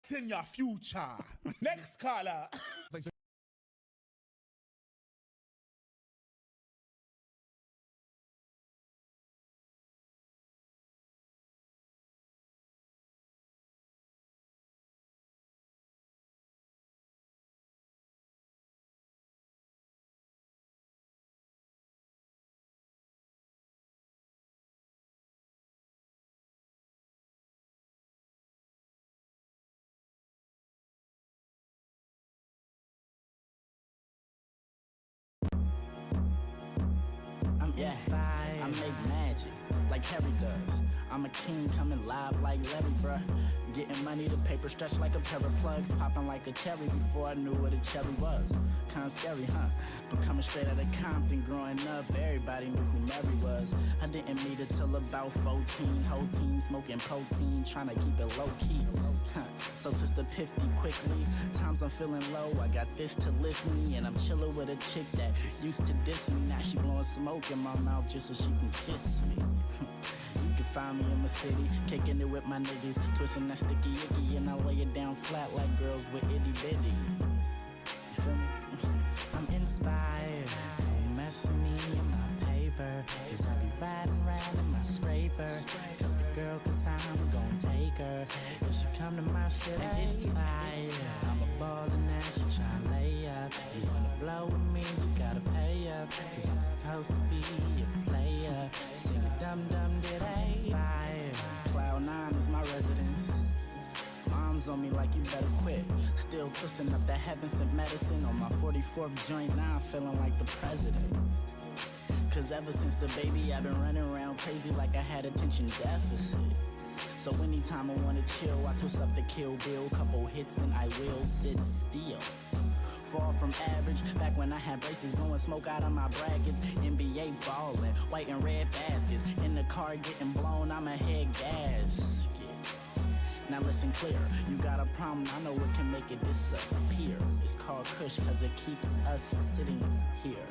predicting your future. Next caller. I make magic like Harry does. I'm a king coming live like Larry, bruh. Getting money, the paper stretched like a pair of plugs. Popping like a cherry before I knew what a cherry was. Kinda scary, huh? But coming straight out of Compton, growing up, everybody knew who Mary was. I didn't meet her till about 14. Whole team smoking protein, trying to keep it low key. So twist the 50 quickly. Times I'm feeling low, I got this to lift me. And I'm chilling with a chick that used to diss me. Now she blowing smoke in my mouth just so she can kiss me. You can find me in my city, kicking it with my niggas, twisting that sticky icky, and I lay it down flat like girls with itty bitty. You feel me? I'm inspired. Don't mess with me in my paper, 'cause I be riding around in my scraper. Come the girl, 'cause I'm gon' take her. If she come to my city, it's fire. I'm a baller now, she tryna lay up. You wanna blow with me, you gotta pay up, 'cause I'm supposed to be a player. Sing a dum-dum, did I inspire? Cloud 9 is my residence. Mom's on me like you better quit. Still twisting up that heaven sent medicine on my 44th joint. Now I'm feeling like the president. 'Cause ever since a baby I've been running around crazy like I had attention deficit. So anytime I wanna chill, I twist up the Kill Bill. Couple hits, then I will sit still. Far from average, back when I had braces, blowing smoke out of my brackets. NBA ballin', white and red baskets. In the car getting blown, I'm a head gasket. Now listen clear, you got a problem, I know what can make it disappear. It's called Kush, 'cause it keeps us sitting here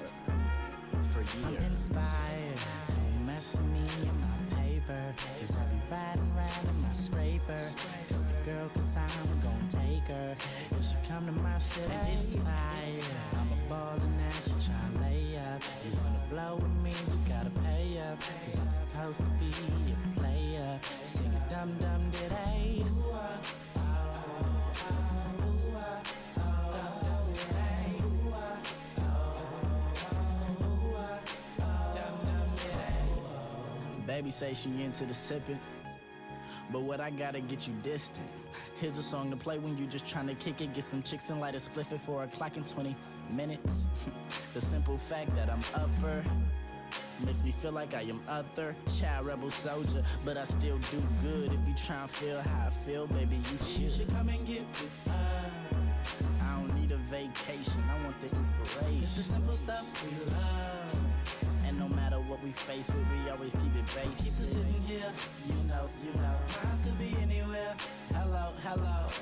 for years. I'm inspired, don't mess with me in my paper, 'cause I be riding around in my scraper. Come the girl, 'cause I'm gon' take her. If she come to my city, it's fire. I'm a baller now, she tryna lay up. You wanna blow with me, you gotta pay up, 'cause I'm supposed to be a player. Sing a dum-dum, did I? Baby say she into the sippin', but what I gotta get you distant. Here's a song to play when you just tryna kick it. Get some chicks and light a spliff at 4 o'clock in 20 minutes. The simple fact that I'm upper makes me feel like I am other. Child rebel soldier, but I still do good. If you tryna feel how I feel, baby, you should come and get with us. I don't need a vacation, I want the inspiration. It's the simple stuff we love. And no matter what we face with, we always keep it basic. Keeps us sitting here, you know. Minds could be anywhere. Hello,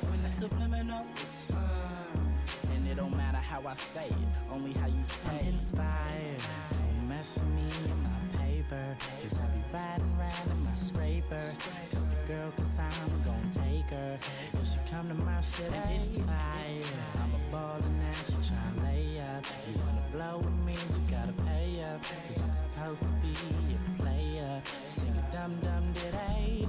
when it's subliminal, it's fun. And it don't matter how I say it, only how you take it. I'm inspired, don't mess with me in my paper, 'cause I be riding around in my scraper. Come the girl, 'cause I'm gon' take her. If she come to my city, it's fire. I'm a baller now, she tryna lay up. You wanna blow with me, you gotta pay up, 'cause I'm supposed to be a player. Sing a dum-dum, did I?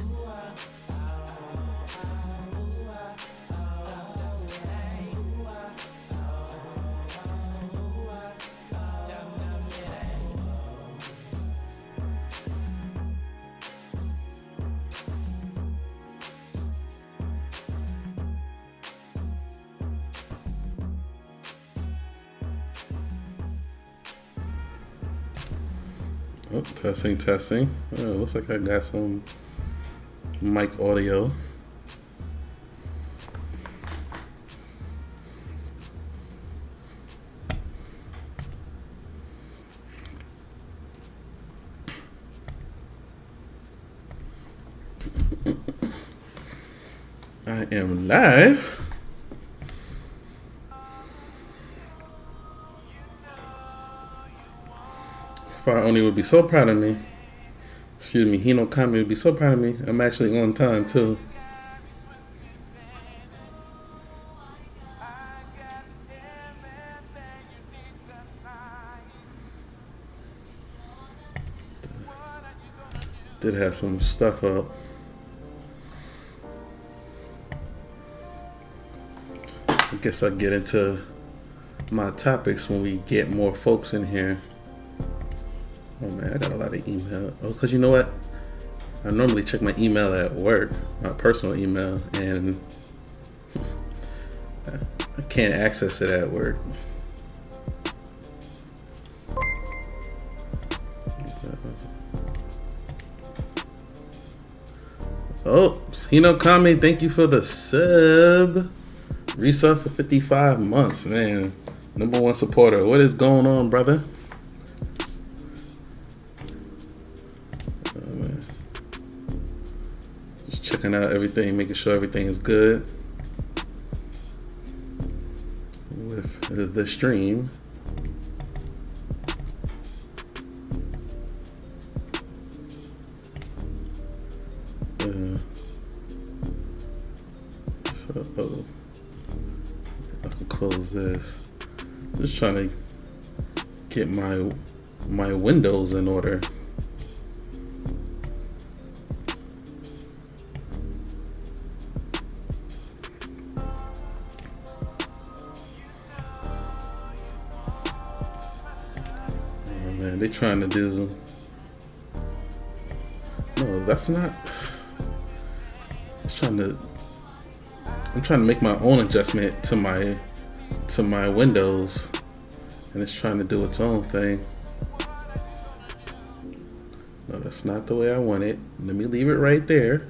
Oh, testing. Oh, looks like I got some mic audio. I am live. Far Oni would be so proud of me. Excuse me, Hino Kami would be so proud of me. I'm actually on time too. Did have some stuff up. I guess I'll get into my topics when we get more folks in here. Oh man, I got a lot of email. Oh, because you know what? I normally check my email at work, my personal email, and I can't access it at work. Oh, Hino Kame, thank you for the sub. Resub for 55 months, man. #1 supporter. What is going on, brother? Oh, man. Just checking out everything, making sure everything is good with the stream. So, I can close this. Just trying to get my windows in order. Oh man, they trying to do. No, that's not. I'm trying to make my own adjustment to my windows, and it's trying to do its own thing. No, that's not the way I want it. Let me leave it right there.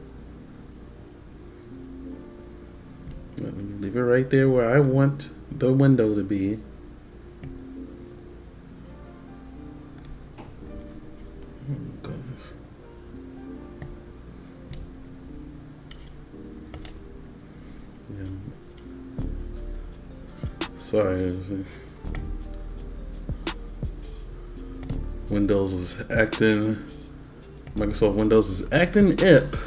Let me leave it right there where I want the window to be. Oh, goodness. Sorry, Windows was acting. Microsoft Windows is acting up.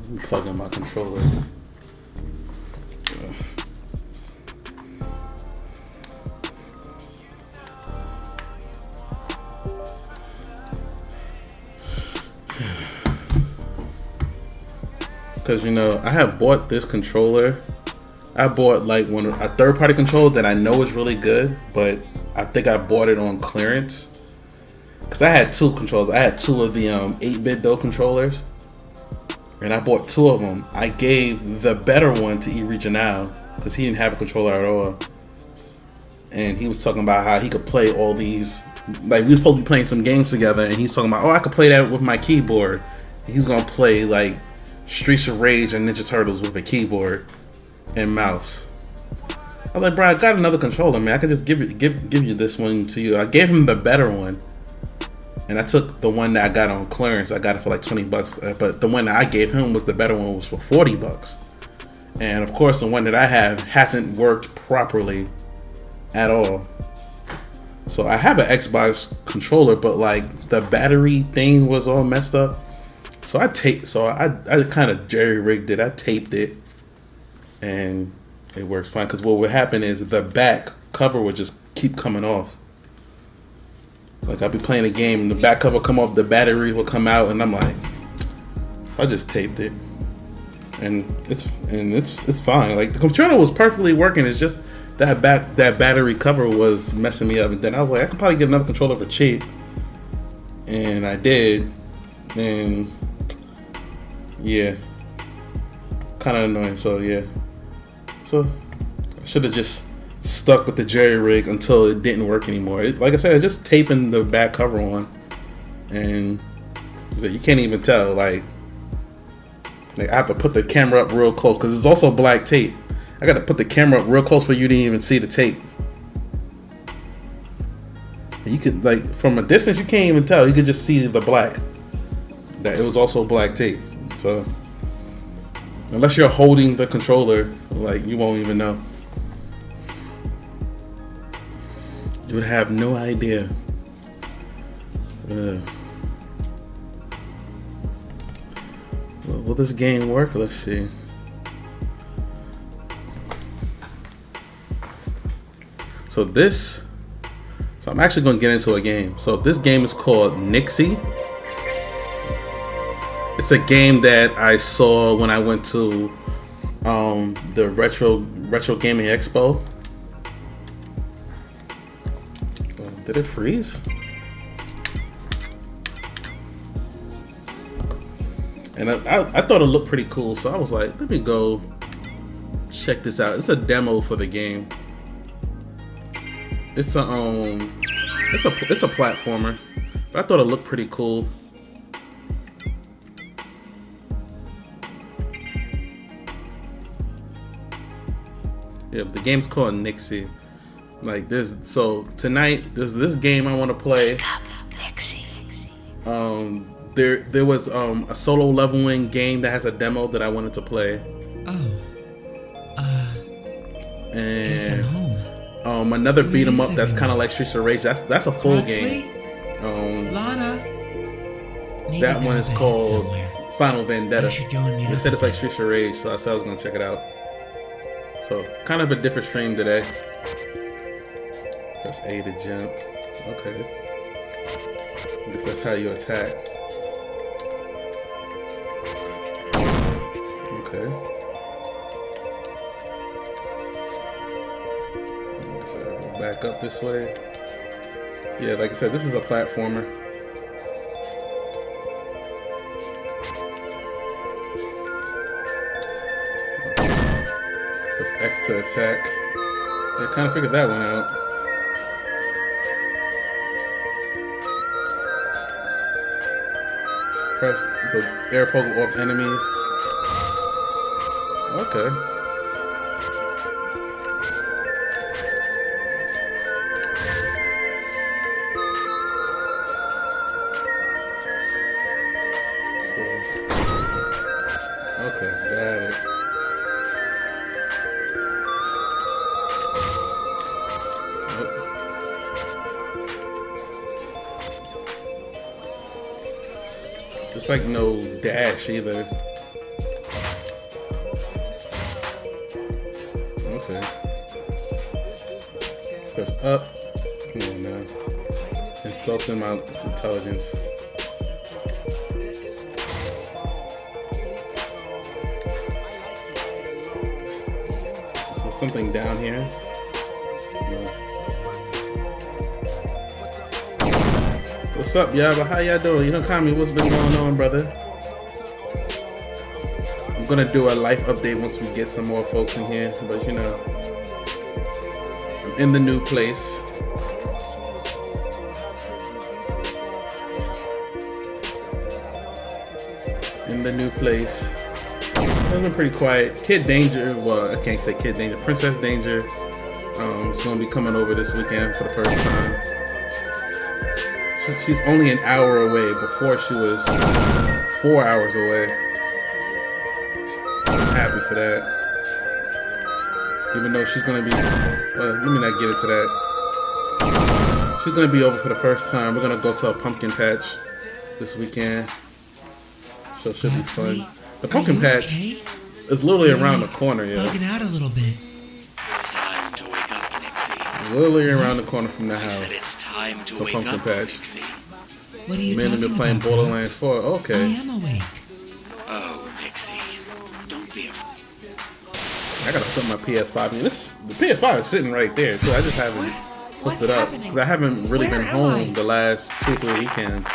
Let me plug in my controller. Because you know, I have bought this controller. I bought like a third-party controller that I know is really good, but I think I bought it on clearance. Because I had two controllers. I had two of the 8-bit DO controllers, and I bought two of them. I gave the better one to E-Regional because he didn't have a controller at all, and he was talking about how he could play all these. Like, we were supposed to be playing some games together, and he's talking about, oh, I could play that with my keyboard. And he's gonna play like Streets of Rage and Ninja Turtles with a keyboard and mouse. I was like, bro, I got another controller, man. I could just give you this one to you. I gave him the better one, and I took the one that I got on clearance. I got it for like $20, but the one that I gave him was the better one, was for $40. And of course, the one that I have hasn't worked properly at all. So I have an Xbox controller, but like the battery thing was all messed up. So I kind of jerry-rigged it. I taped it, and it works fine. Because what would happen is the back cover would just keep coming off. Like, I'd be playing a game, and the back cover come off, the battery will come out, and I'm like, so I just taped it, and it's fine. Like, the controller was perfectly working. It's just that battery cover was messing me up. And then I was like, I could probably get another controller for cheap, and I did, and yeah, kind of annoying. So yeah, so I should have just stuck with the jerry rig until it didn't work anymore. Like I said, I just taping the back cover on, and so you can't even tell. Like I have to put the camera up real close because it's also black tape. I got to put the camera up real close for you to even see the tape. And you could, like, from a distance, you can't even tell. You could just see the black. That it was also black tape. So unless you're holding the controller, like, you won't even know. You would have no idea. Will this game work? Let's see. So I'm actually going to get into a game. So this game is called Nixie. It's a game that I saw when I went to the Retro Gaming Expo. Did it freeze? And I thought it looked pretty cool, so I was like, let me go check this out. It's a demo for the game. It's a platformer, but I thought it looked pretty cool. Yeah, the game's called Nixie. Like tonight there's this game I want to play. There was a solo leveling game that has a demo that I wanted to play. And another beat 'em up that's kind of like Streets of Rage. That's a full game. Lana. That one is called Final Vendetta. They said it's like Streets of Rage, so I said I was gonna check it out. So kind of a different stream today. Press A to jump. Okay. I guess that's how you attack. Okay. So I'll go back up this way. Yeah, like I said, this is a platformer. Press X to attack. Yeah, kind of figured that one out. Press the air poke off enemies. Okay. Okay, got it. It's like no dash either. Okay. Press up. Come on now. Insulting my intelligence. So something down here. No. What's up, y'all? How y'all doing? You know, Kami, what's been going on, brother? I'm gonna do a life update once we get some more folks in here, but you know, I'm in the new place. It's been pretty quiet. Kid Danger, well, I can't say Kid Danger. Princess Danger is gonna be coming over this weekend for the first time. She's only an hour away. Before she was 4 hours away. So I'm happy for that. Even though she's gonna be, let me not get into that. She's gonna be over for the first time. We're gonna go to a pumpkin patch this weekend. So it should be fun. The pumpkin patch is literally around the corner, yeah. Bugging out a little bit. Time to wake up, Nixie. Literally around the corner from the house. It's time to It's a wake pumpkin up, patch. Nixie. What are you Man, talking they've been playing about? Borderlands 4. I Okay. am awake. Oh, Nixie. Don't be afraid. I gotta put my PS5 in. The PS5 is sitting right there, too. I just haven't hooked it up. Because I haven't really been home the last 2 or 3 weekends.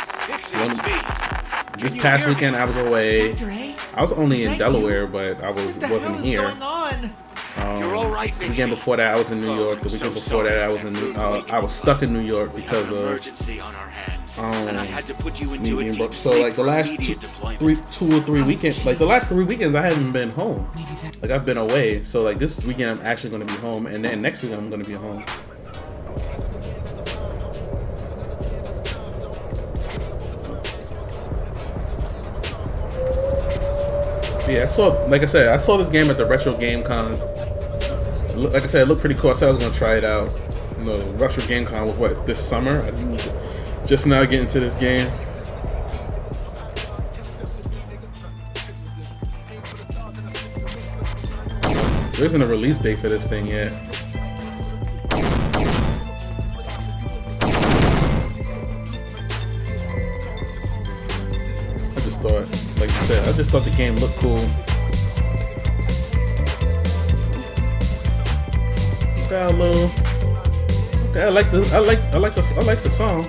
This past weekend I was away. Dr. A? I was only in Thank Delaware, but I What the wasn't hell is here. going on? You're all right, The Nixie. weekend before that I was in New York. The weekend before that I was in I was stuck in New York because An of emergency on our hands, and I had to put you me into a being deep broke. So sleep like the for last immediate deployment. 2 or 3 weekends, like the last 3 weekends I haven't been home. Like I've been away. So like this weekend I'm actually going to be home, and then next week I'm going to be home. Yeah, like I said, I saw this game at the Retro Game Con. Like I said, it looked pretty cool. I said I was gonna try it out. You know, the Retro Game Con was what, this summer? I didn't just now get into this game. There isn't a release date for this thing yet. I just thought the game looked cool. Got a little. Okay, I like this. I like the song.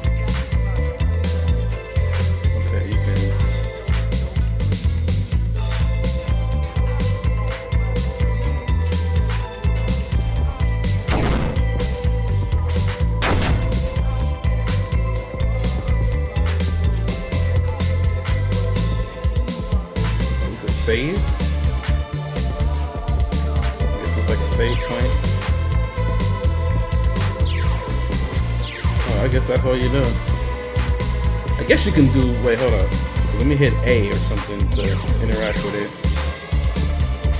Okay, you can. Save. I guess it's like a save point. Oh, I guess that's all you do. I guess you can do. Wait, hold up. Let me hit A or something to interact with it.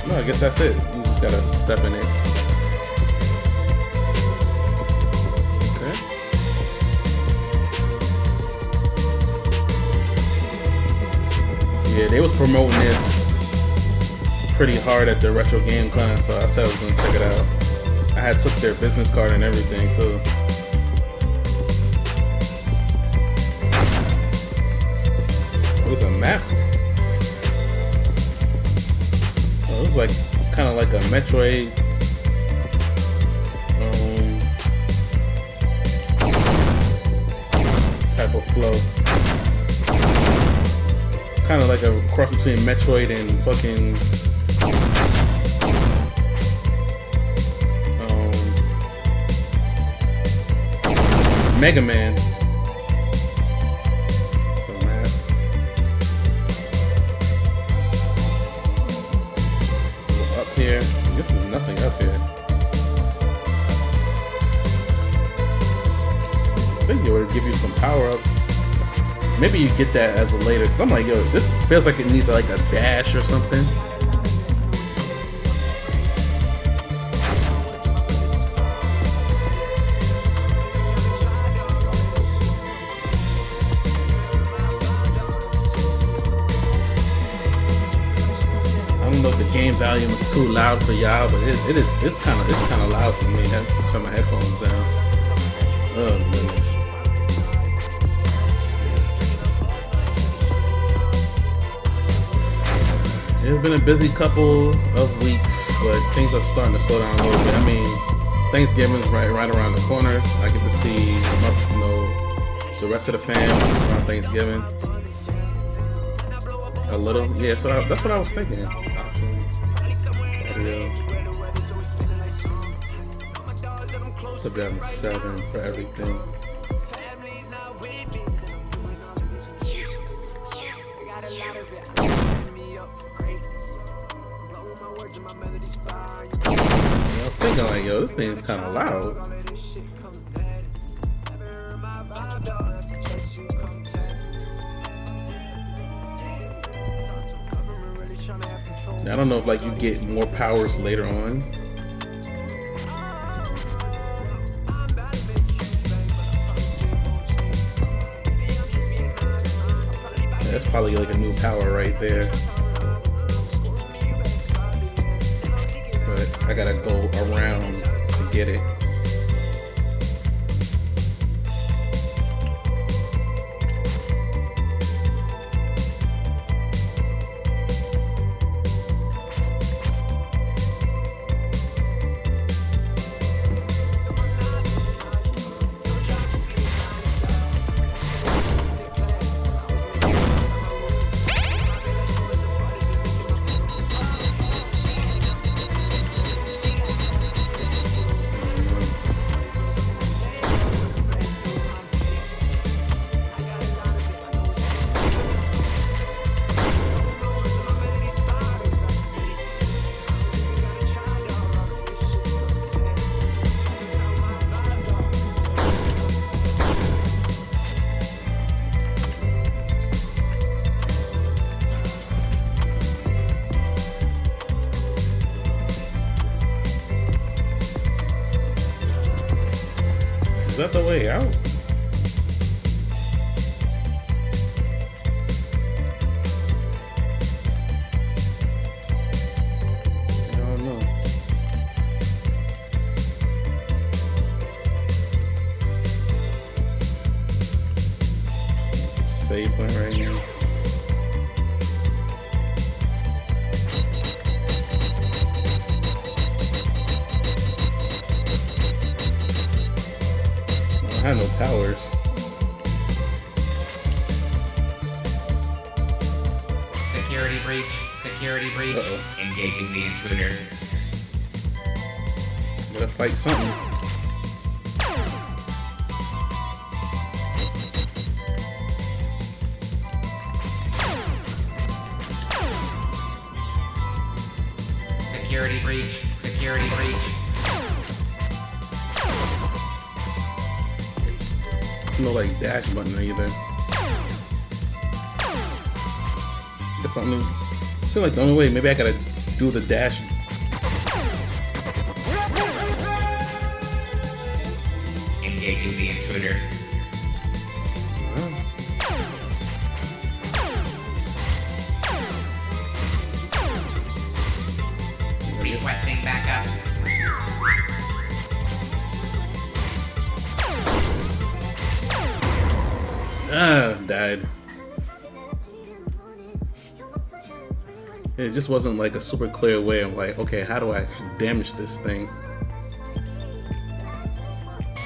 No, I guess that's it. You just gotta step in it. Okay. Yeah, they was promoting this pretty hard at the Retro Game Con, so I said I was gonna check it out. I had took their business card and everything too. It was a map. Oh, it was like kind of like a Metroid. Type of flow. Kind of like a cross between Metroid and fucking Mega Man. So mad. Up here. I guess there's nothing up here. I think it would give you some power up. Maybe you get that as a later. Cause I'm like, yo, this feels like it needs like a dash or something. I don't know if the game volume is too loud for y'all, but it's kind of loud for me. I have to turn my headphones down. Oh goodness. It's been a busy couple of weeks, but things are starting to slow down a little bit. I mean, Thanksgiving's right around the corner. I get to see the rest of the fam around Thanksgiving. A little, yeah. So that's what I was thinking. Put down 7 for everything. I'm thinking like, yo, this thing's kind of loud. I don't know if like you get more powers later on. That's probably like a new power right there. But I gotta go around to get it. Is that the way out? I don't know. Save point right now. Security breach. Uh-oh. Engaging the intruder. Gotta fight something. Security breach. Security breach. There's no like dash button either. Guess something. Seems like the only way. Maybe I gotta do the dash. Engaging the intruder. Requesting backup. Died. It just wasn't like a super clear way of like, okay, how do I damage this thing?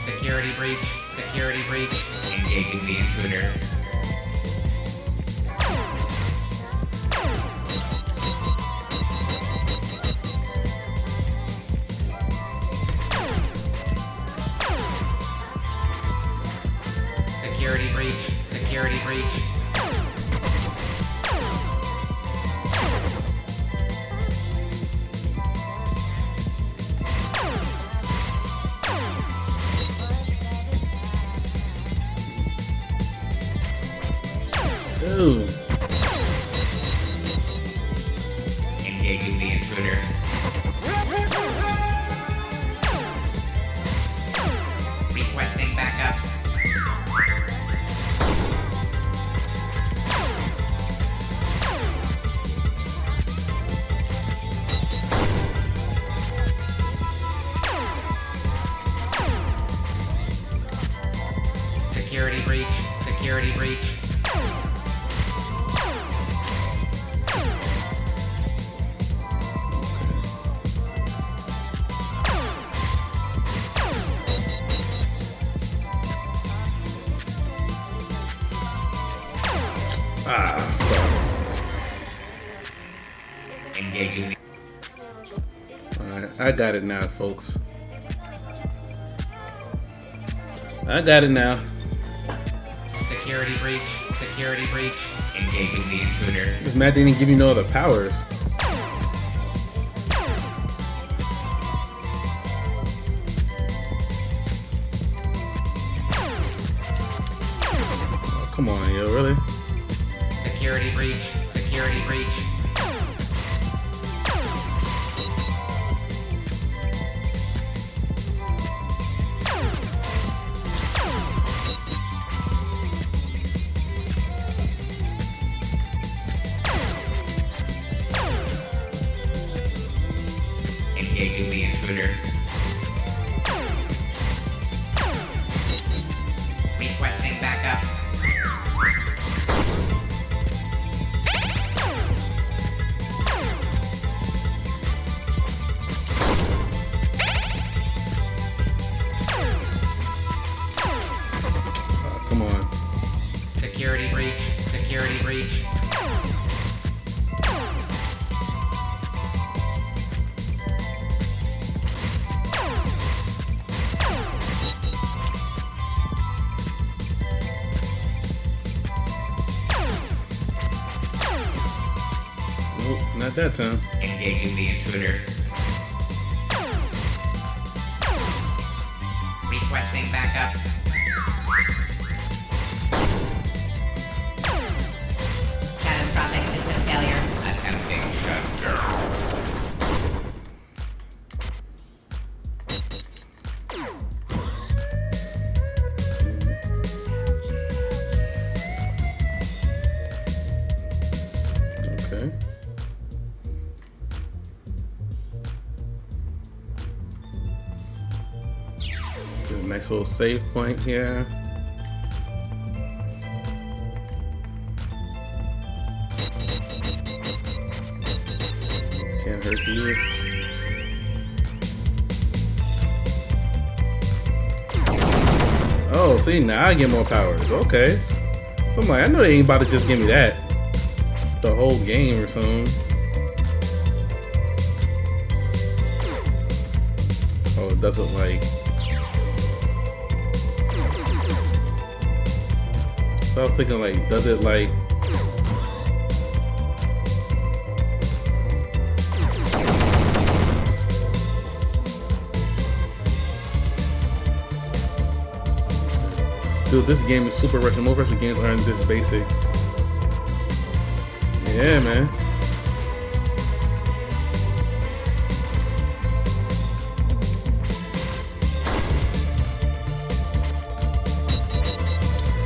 Security breach. Security breach. Engaging the intruder. Security breach. Security breach. Ooh. Engaging the intruder. Requesting backup. Security breach. Security breach. Engaging the Alright, I got it now, folks. I got it now. security breach. Security breach. Engaging the intruder. This Matt didn't give you no other powers. Oh, come on, yo, really? Security breach. Security breach. Engaging the intruder. Requesting backup. Oh, come on. Security breach. Security breach. Nope, not that time. Engaging the intruder. Requesting backup. Catastrophic system failure. Attempting shutdown. Okay. Good, nice little save point here. Can't hurt you. Oh, see, now I get more powers. Okay. So I'm like, I know they ain't about to just give me that. the whole game or something. Oh, it doesn't like. So I was thinking like, does it like? Dude, this game is super retro. Most retro games aren't this basic. Yeah, man.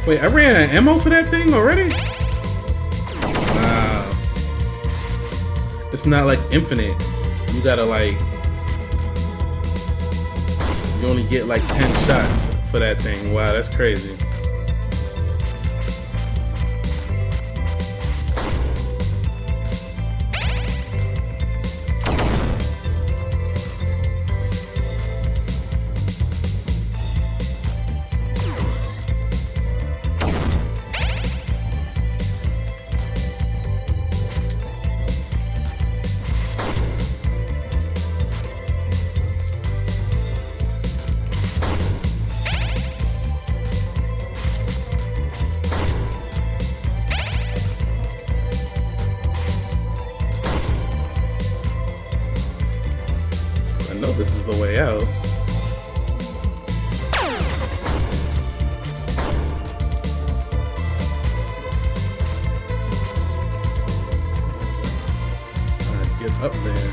Wait, I ran out of ammo for that thing already? Wow. It's not like infinite. You gotta like... You only get like 10 shots for that thing. Wow, that's crazy. I know this is the way out. Get up there.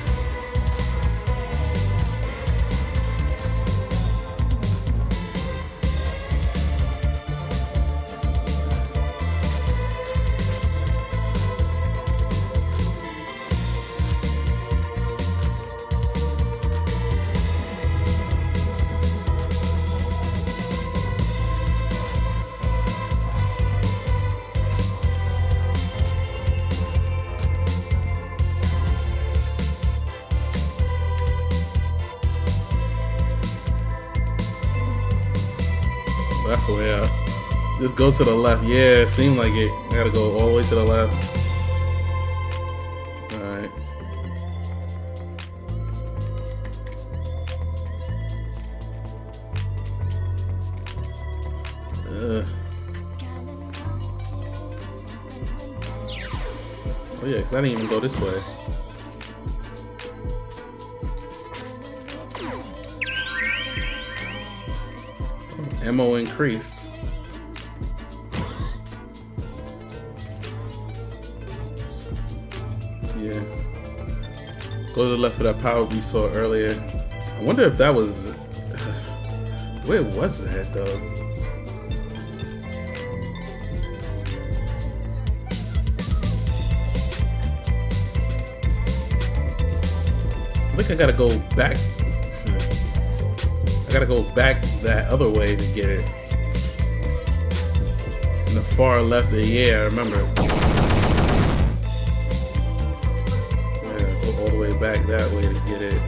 That's the way out. Just go to the left. Yeah, it seemed like it. I gotta go all the way to the left. Alright. Oh yeah, 'cause I didn't even go this way. Ammo increased. Yeah. Go to the left of that power we saw earlier. I wonder if that was... Where was that though? I think I gotta go back. I gotta go back that other way to get it. In the far left, yeah, I remember. Yeah, go all the way back that way to get it.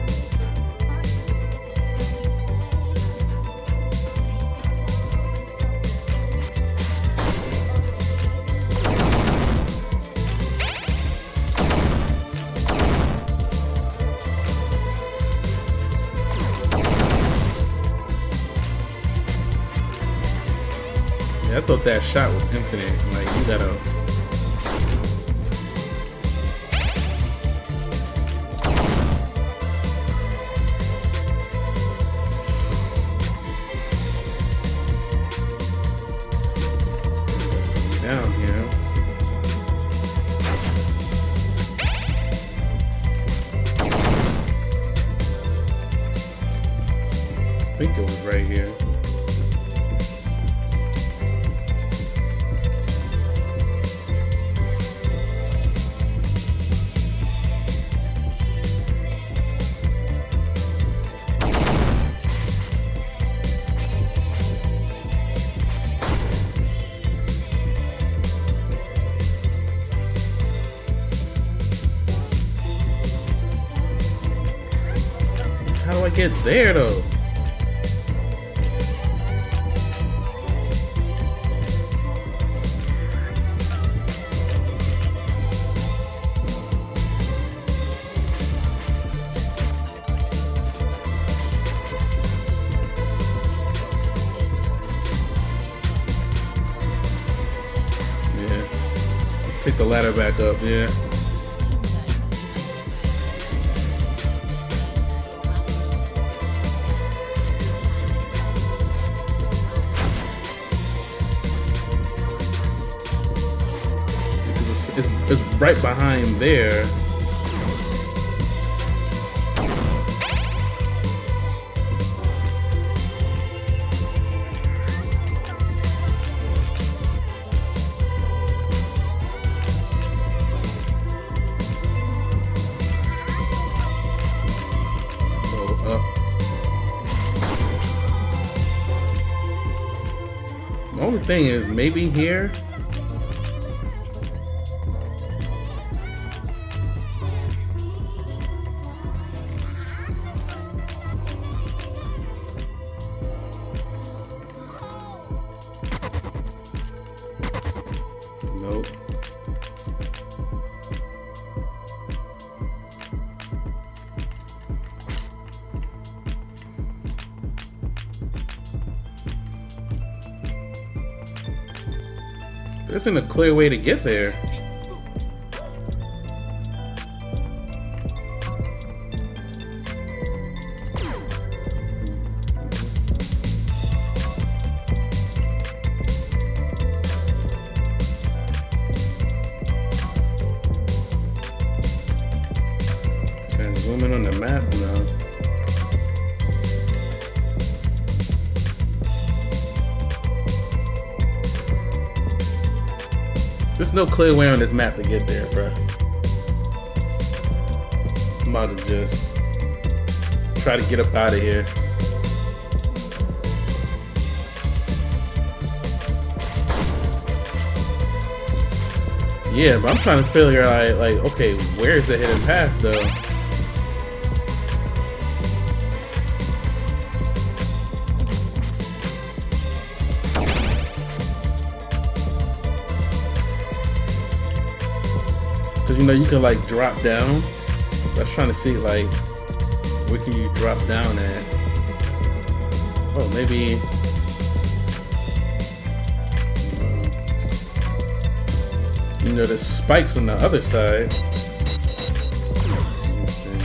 Yeah, I thought that shot was infinite. Like, you gotta... down here. I think it was right here. How do I get there though? the ladder back up, yeah. Because it's right behind there. The only thing is maybe here. Nope. There isn't a clear way to get there. Can I zoom in on the map now? There's no clear way on this map to get there, bruh. I'm about to just try to get up out of here. Yeah, but I'm trying to figure out, like, okay, where's the hidden path, though? Cause you know you can like drop down. I was trying to see like where can you drop down at? Oh, maybe. You know, there's spikes on the other side. Let me see.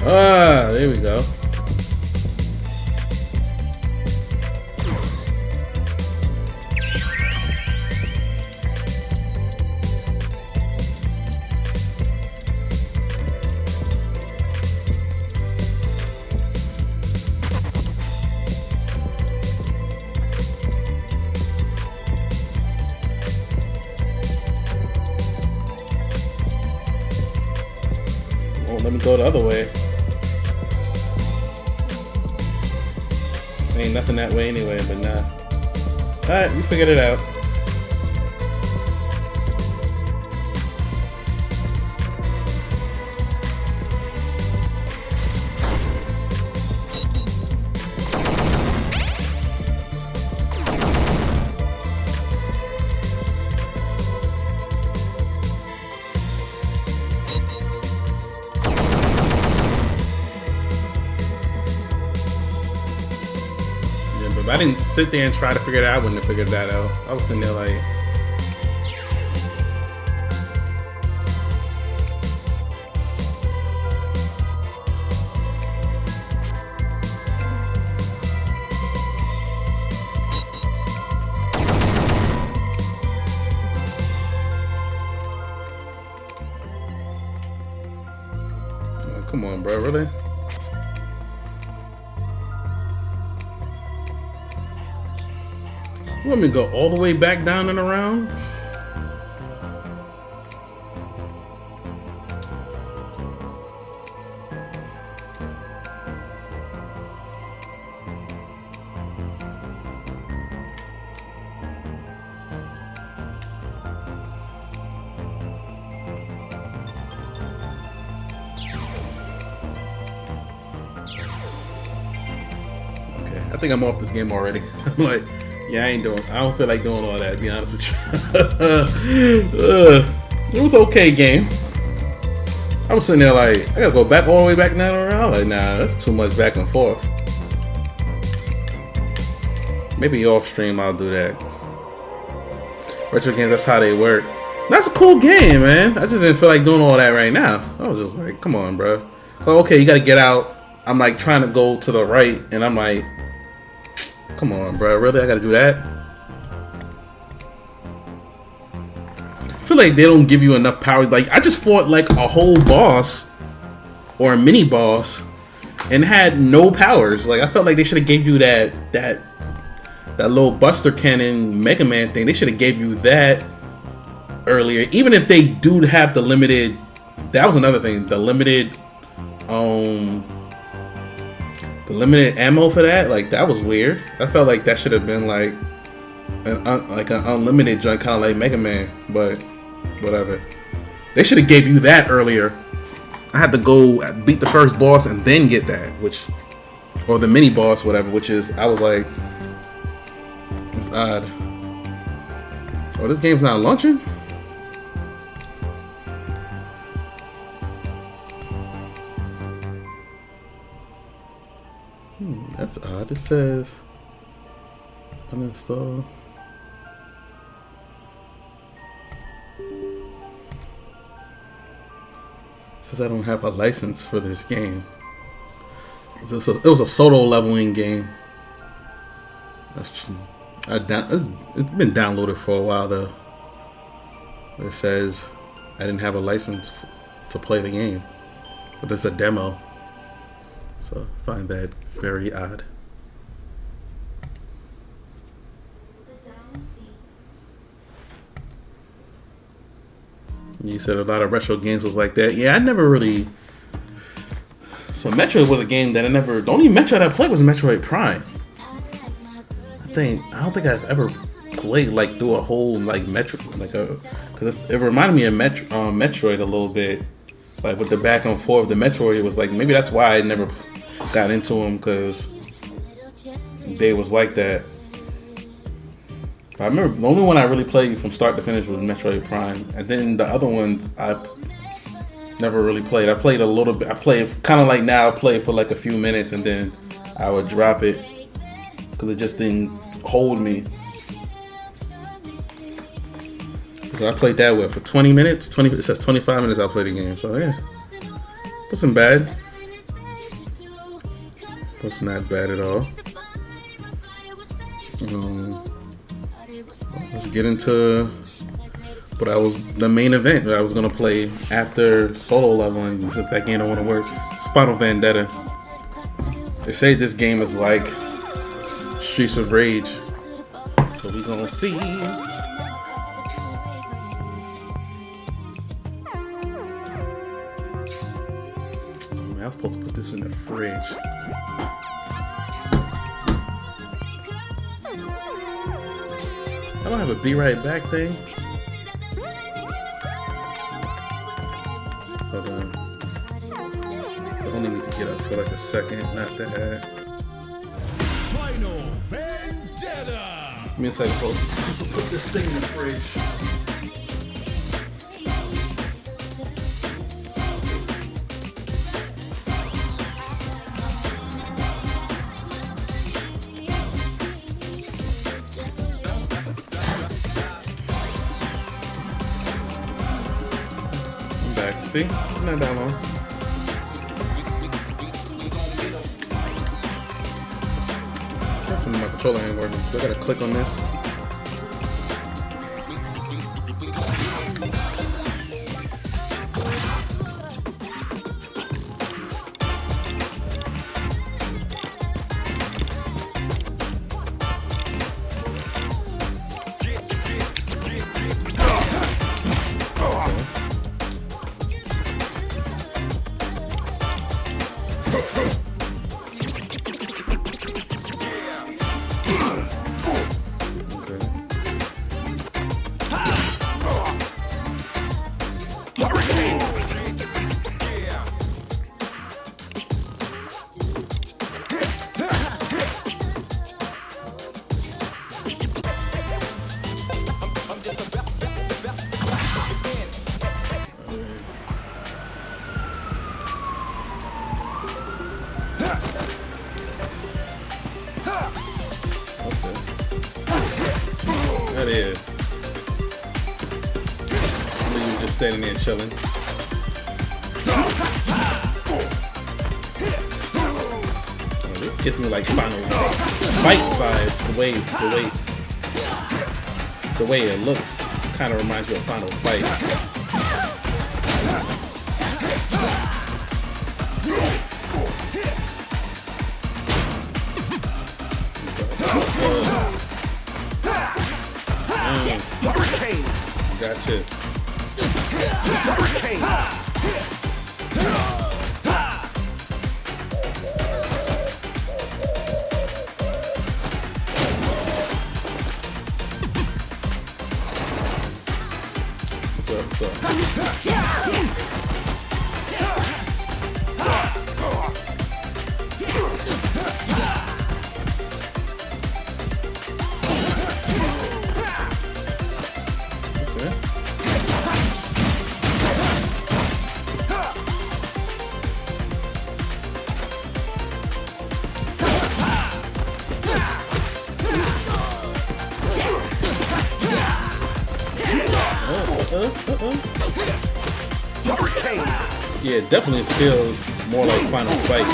Ah, there we go. Let me go the other way. Ain't nothing that way anyway, but nah. Alright, we figured it out. If I didn't sit there and try to figure it out, I wouldn't have figured that out. I was sitting there like... Oh, come on, bro, really? You want me to go all the way back down and around? Okay, I think I'm off this game already. I'm like, yeah, I don't feel like doing all that, to be honest with you. It was okay game. I was sitting there like, I gotta go back all the way back down and around. Like, nah, that's too much back and forth. Maybe off stream I'll do that. Retro games, that's how they work. That's a cool game, man. I just didn't feel like doing all that right now. I was just like, come on, bro. So, okay, you gotta get out. I'm like trying to go to the right, and I'm like, come on, bro. Really? I gotta do that? I feel like they don't give you enough power. Like, I just fought like a whole boss or a mini boss and had no powers. Like, I felt like they should have gave you that little Buster Cannon Mega Man thing. They should have gave you that earlier. Even if they do have the limited, that was another thing. The limited ammo for that, like, that was weird. I felt like that should have been like an unlimited junk, kind of like Mega Man. But whatever. They should have gave you that earlier. I had to go beat the first boss and then get that, or the mini boss, whatever. Which is, I was like, it's odd. Oh, this game's not launching? That's odd. It says uninstall. It says I don't have a license for this game. It was a solo leveling game. It's been downloaded for a while though. It says I didn't have a license to play the game, but it's a demo. So I find that very odd. You said a lot of retro games was like that. Yeah, I never really. So Metroid was a game that I never. The only Metroid I played was Metroid Prime. I don't think I've ever played like through a whole like Metro, because it reminded me of Metroid a little bit, like with the back and forth of the Metroid. It was like, maybe that's why I never got into them, because they was like that. But I remember the only one I really played from start to finish was Metroid Prime, and then the other ones I never really played. I played a little bit. I played kind of like now. I played for like a few minutes, and then I would drop it because it just didn't hold me. So I played that for 20 minutes. It says 25 minutes I played the game. So yeah, wasn't bad. Was not bad at all. Let's get into the main event that I was gonna play after solo leveling, since that game don't want to work. It's Final Vendetta. They say this game is like Streets of Rage, so we gonna see. Man, I was supposed to put this in the fridge. I don't have a be right back thing. Hold on. So I only need to get up for like a second, not that. Final Vendetta. Give me a second, folks. Let's put this thing in the fridge. See? It's not that long. My controller ain't working, so I gotta click on this. just standing there chilling. Oh, this gives me like Final Fight vibes. The way it looks kind of reminds you of Final Fight. Gotcha. What's up? Yeah, it definitely feels more like Final Fight,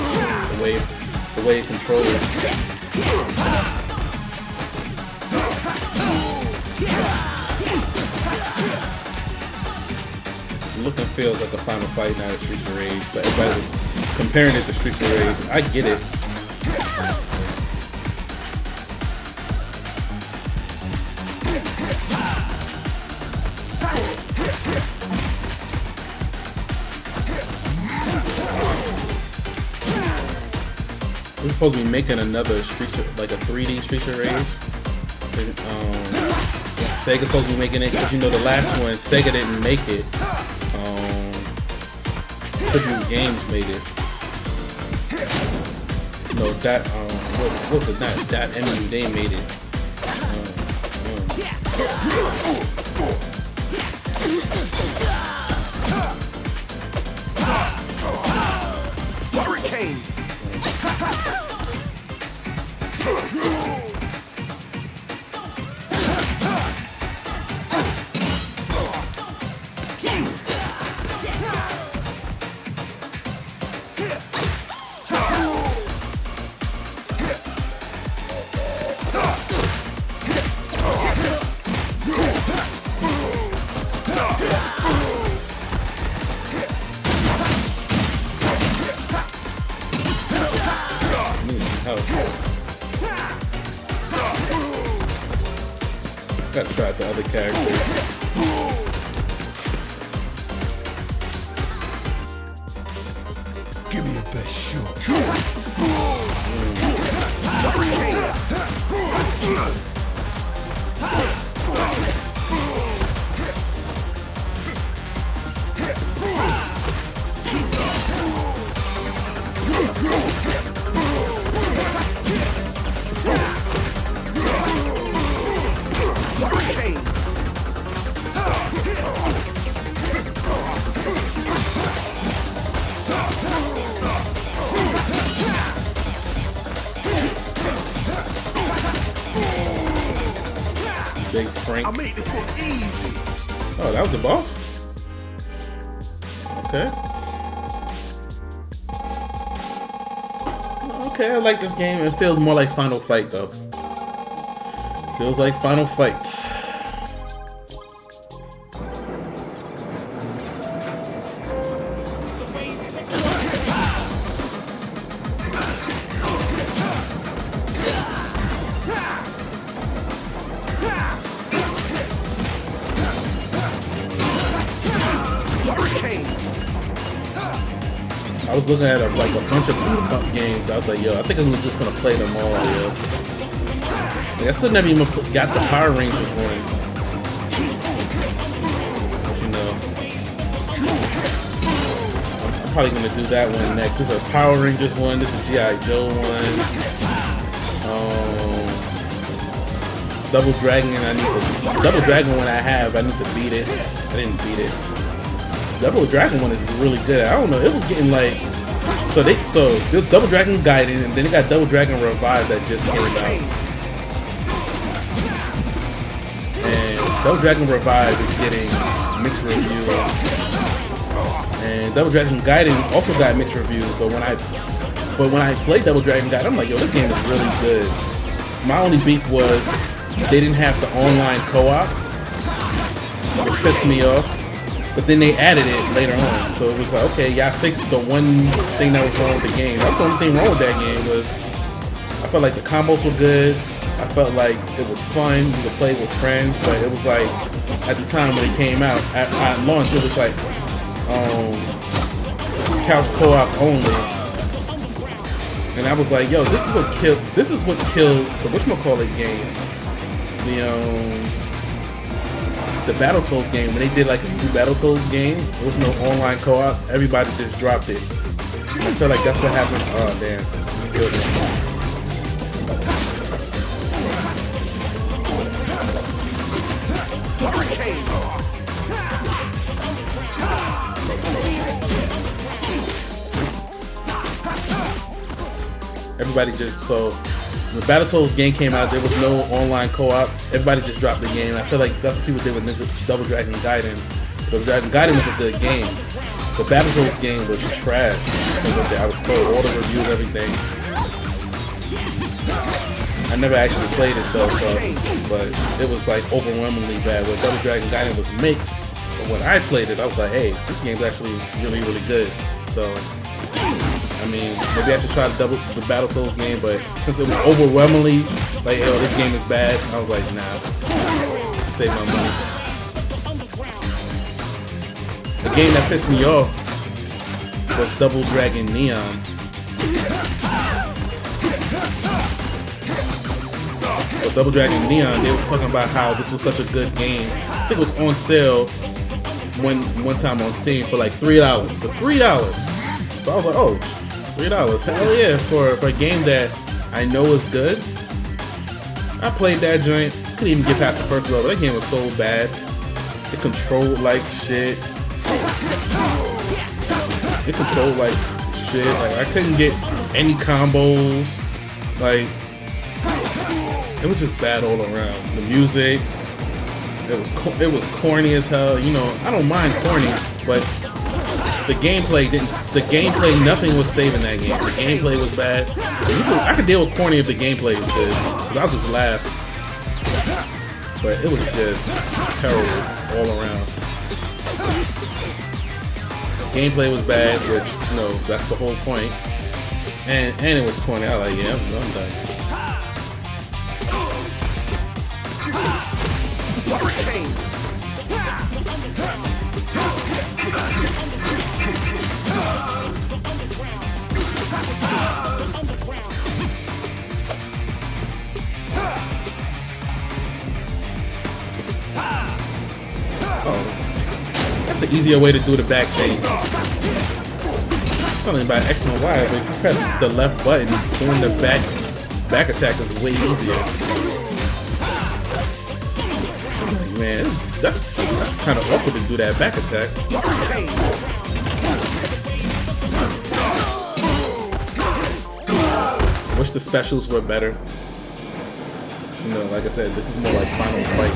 the way it controls it. Look and feels like a Final Fight, not a Streets of Rage, but everybody was comparing it to Streets of Rage. I get it. We're supposed to be making another like a 3D Streets of Rage. Sega's supposed to be making it, because you know the last one, Sega didn't make it. Tribute Games made it. No, that what was it? Not that MU, they made it. Gotta try out the other characters. Give me your best shot. Big Frank. I made this one easy. Oh, that was the boss? Okay. Okay, I like this game. It feels more like Final Fight, though. Feels like Final Fight. I was looking at like a bunch of beat up games. I was like, yo, I think I'm just gonna play them all. Yo. Like, I still never even got the Power Rangers one. You know, I'm probably gonna do that one next. This is a Power Rangers one. This is G.I. Joe one. Double Dragon. Double Dragon one I need to beat it. I didn't beat it. Double Dragon one is really good. I don't know. It was getting like so Double Dragon Gaiden, and then they got Double Dragon Revive that just came out. And Double Dragon Revive is getting mixed reviews, and Double Dragon Gaiden also got mixed reviews. But when I played Double Dragon Gaiden, I'm like, yo, this game is really good. My only beef was they didn't have the online co-op. It pissed me off. But then they added it later on, so it was like, okay, y'all fixed the one thing that was wrong with the game. That's the only thing wrong with that game was I felt like the combos were good. I felt like it was fun. You could play with friends, but it was like at the time when it came out at launch, it was like couch co-op only, and I was like, yo, this is what killed the whatchamacallit game, the Battletoads game. When they did like a new Battletoads game, there was no online co-op. Everybody just dropped it. I feel like that's what happened. Oh damn, it's good. Everybody just, so when the Battletoads game came out, there was no online co-op. Everybody just dropped the game. I feel like that's what people did with Double Dragon Gaiden. Double Dragon Gaiden was a good game. The Battletoads game was trash. I was told all the reviews, everything. I never actually played it though, but it was like overwhelmingly bad. Where Double Dragon Gaiden was mixed, but when I played it, I was like, hey, this game's actually really, really good. So, I mean, maybe I should try the Battletoads game, but since it was overwhelmingly like, yo, this game is bad, I was like, nah, save my money. The game that pissed me off was Double Dragon Neon. So Double Dragon Neon, they were talking about how this was such a good game. I think it was on sale one time on Steam for like $3. For $3. So I was like, oh, $3. Hell yeah, for a game that I know is good. I played that joint. Couldn't even get past the first level. That game was so bad. It controlled like shit. Like I couldn't get any combos. Like, it was just bad all around. The music, it was corny as hell. You know, I don't mind corny, but the gameplay nothing was saving that game. The gameplay was bad. I could deal with corny if the gameplay was good, because I'll just laugh. But it was just terrible all around. Gameplay was bad, which, you know, that's the whole point. And it was corny. I was like, yeah, I'm done. Oh, that's an easier way to do the back thing. Something about X and Y, but if you press the left button, doing the back attack is way easier. Man, that's kind of awkward to do that back attack. I wish the specials were better. You know, like I said, this is more like Final Fight.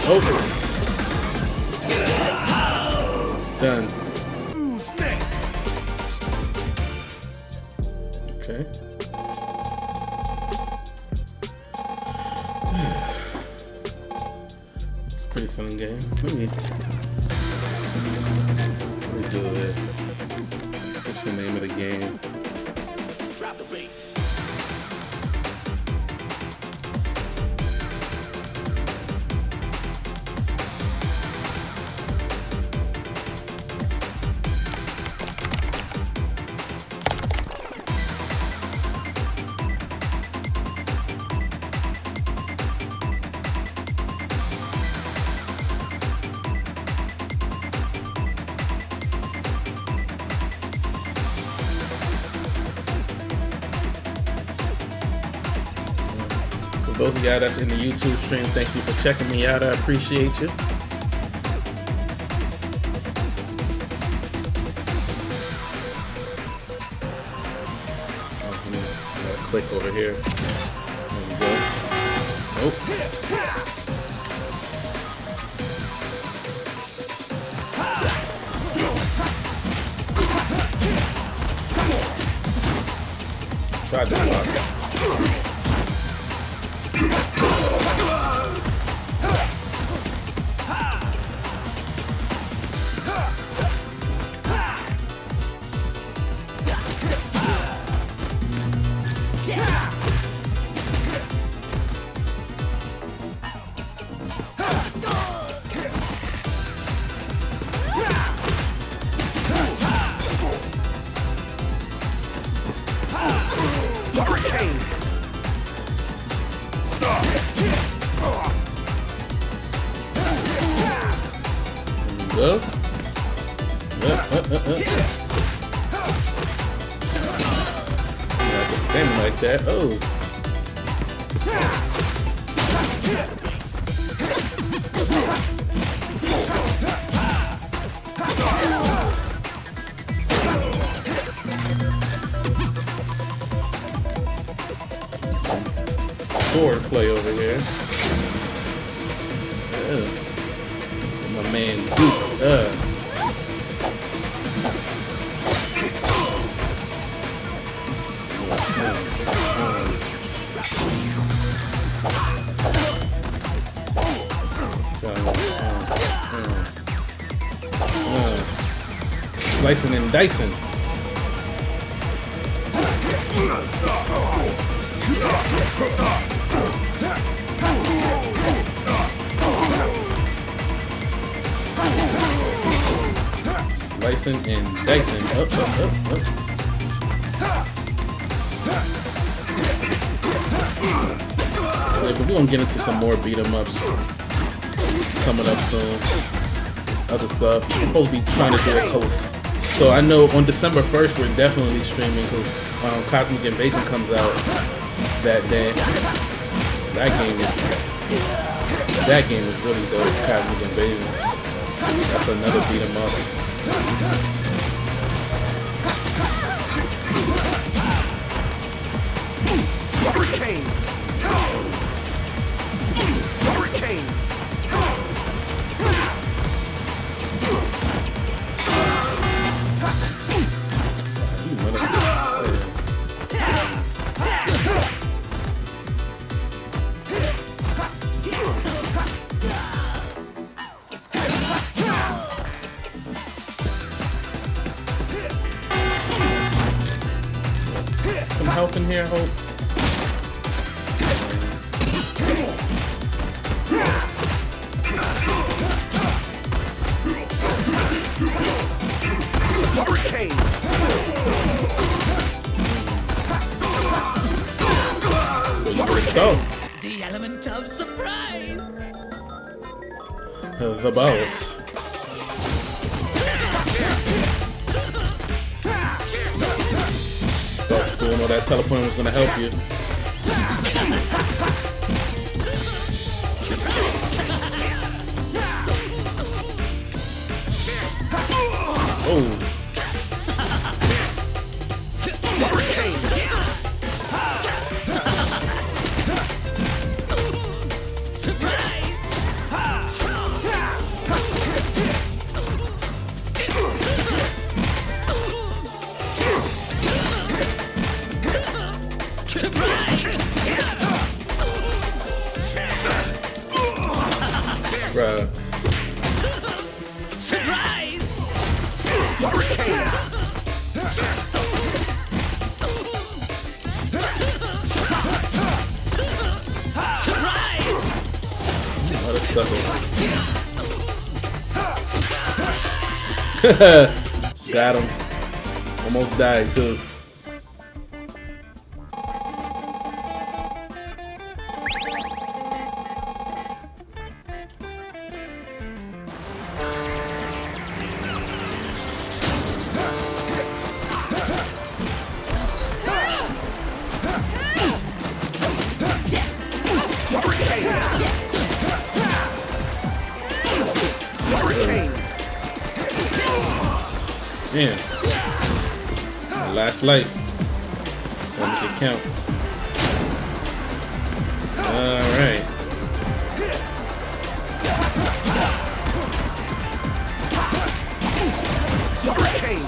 Oh. Done. Who's next? Okay. It's a pretty fun game. Let me do this. Switch the name of the game. Drop the bass. those of y'all that's in the YouTube stream, thank you for checking me out. I appreciate you. Click over here. There we go. Nope. Tried to block. Go. Like a spin like that. Oh. Sword play over here. My man Duke. Slicing and dicing. Slicing and dicing. Up, up, up, up. Yeah, but we're gonna get into some more beat 'em ups coming up soon. This other stuff. I'm supposed to be trying to do a code. So I know on December 1st we're definitely streaming because Cosmic Invasion comes out that day. That game is really dope. Cosmic Invasion. That's another beat 'em up. Hurricane. Hurricane. Some help in here, Hope. Hurricane. Go. The element of surprise. The boss. Thought you know that teleport was gonna help you. Oh. Bruh. Surprise! Hurricane. What a sucker. Got him. Almost died too. Damn. My last life. Gotta make it count. Alright. Hurricane.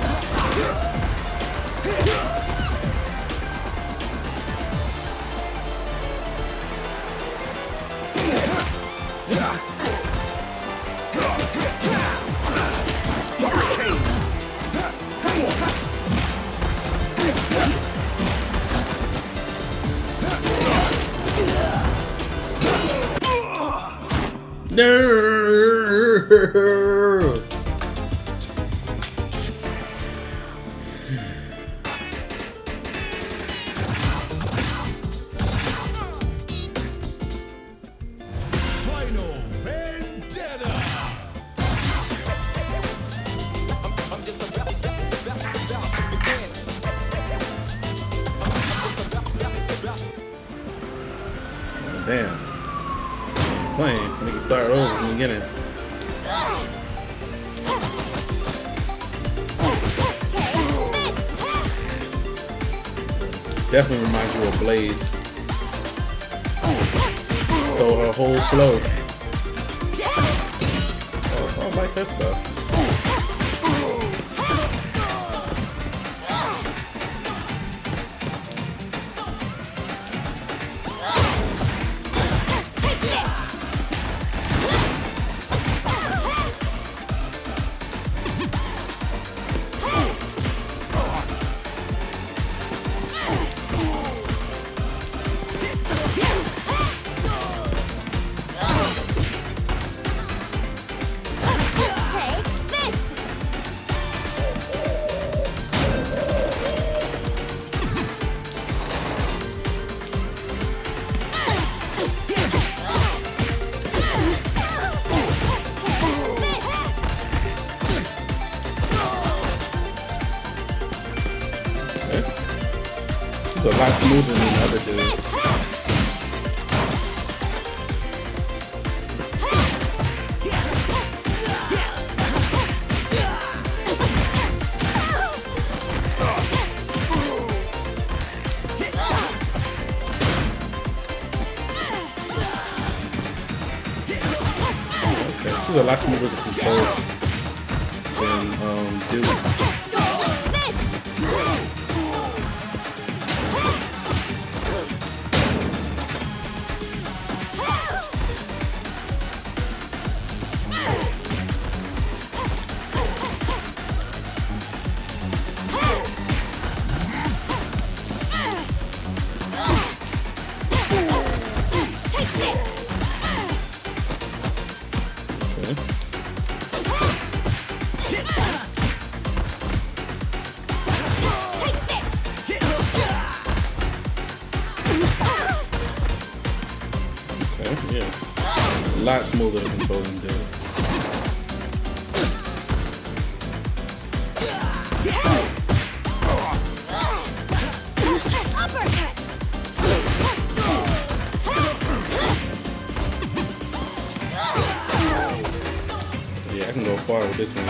No. Final Vendetta. Damn. Playing. Nigga start over from the beginning. Definitely reminds you of Blaze. Stole her whole flow. Oh, I like that stuff. It's a lot smoother than the other dude. Okay, she's a lot smoother to control than dude. Yeah, a lot smoother to control than dude. Yeah, I can go far with this one.